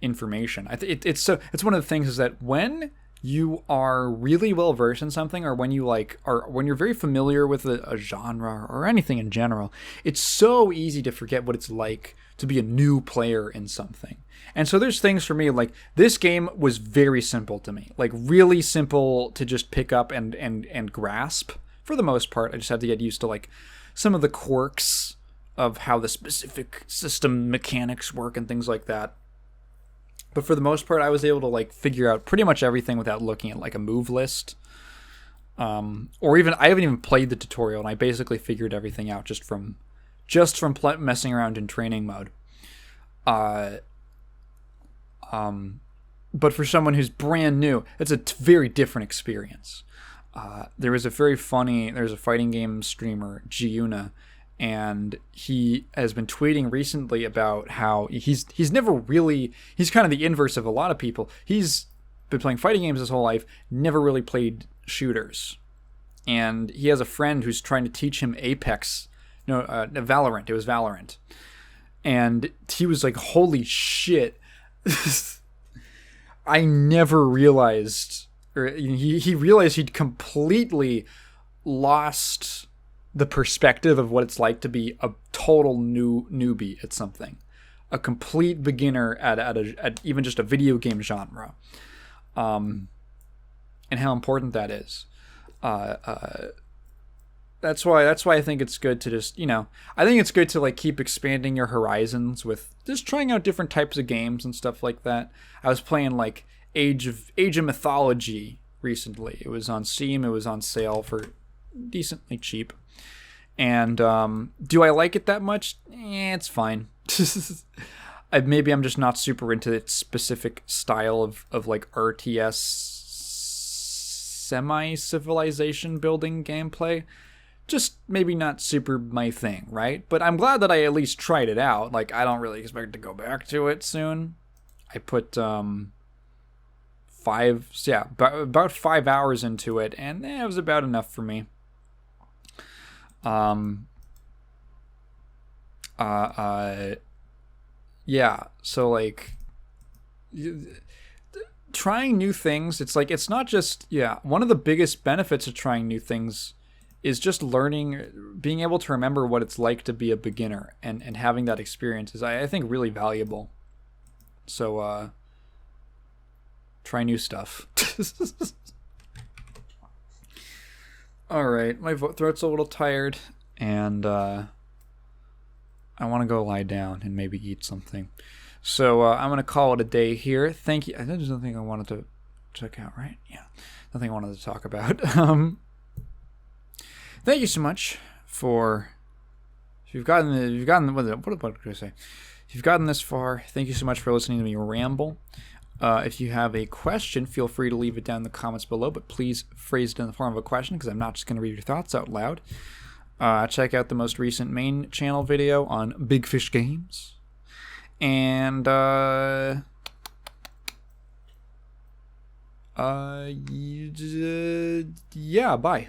information. It's one of the things is that when you are really well versed in something, or when you when you're very familiar with a genre or anything in general, it's so easy to forget what it's like to be a new player in something. And so there's things for me, like, this game was very simple to me, like really simple to just pick up and grasp for the most part. I just had to get used to like some of the quirks of how the specific system mechanics work and things like that. But for the most part, I was able to like figure out pretty much everything without looking at like a move list. Or even, I haven't even played the tutorial, and I basically figured everything out just from messing around in training mode. But for someone who's brand new, it's a very different experience. There's a fighting game streamer, Giuna, and he has been tweeting recently about how he's kind of the inverse of a lot of people. He's been playing fighting games his whole life, never really played shooters. And he has a friend who's trying to teach him Valorant. It was Valorant. And he was like, holy shit. I never realized, or he realized he'd completely lost the perspective of what it's like to be a total newbie at something, a complete beginner at even just a video game genre, and how important that is. That's why I think it's good to just, I think it's good to like keep expanding your horizons with just trying out different types of games and stuff like that. I was playing like Age of Mythology recently. It was on Steam. It was on sale for decently cheap. And do I like it that much? It's fine. Maybe I'm just not super into its specific style of like RTS semi-civilization building gameplay. Just maybe not super my thing, right? But I'm glad that I at least tried it out. Like, I don't really expect to go back to it soon. I put about 5 hours into it, and it was about enough for me. Yeah, so like trying new things, it's like, it's not just, one of the biggest benefits of trying new things is just learning, being able to remember what it's like to be a beginner, and having that experience is, I think, really valuable. So try new stuff. All right, my throat's a little tired, and I want to go lie down and maybe eat something. So I'm going to call it a day here. Thank you. I think there's nothing I wanted to check out, right? Yeah. Nothing I wanted to talk about. Thank you so much for... If you've gotten what could I say? If you've gotten this far, thank you so much for listening to me ramble. If you have a question, feel free to leave it down in the comments below, but please phrase it in the form of a question, because I'm not just going to read your thoughts out loud. Check out the most recent main channel video on Big Fish Games. And, yeah, bye.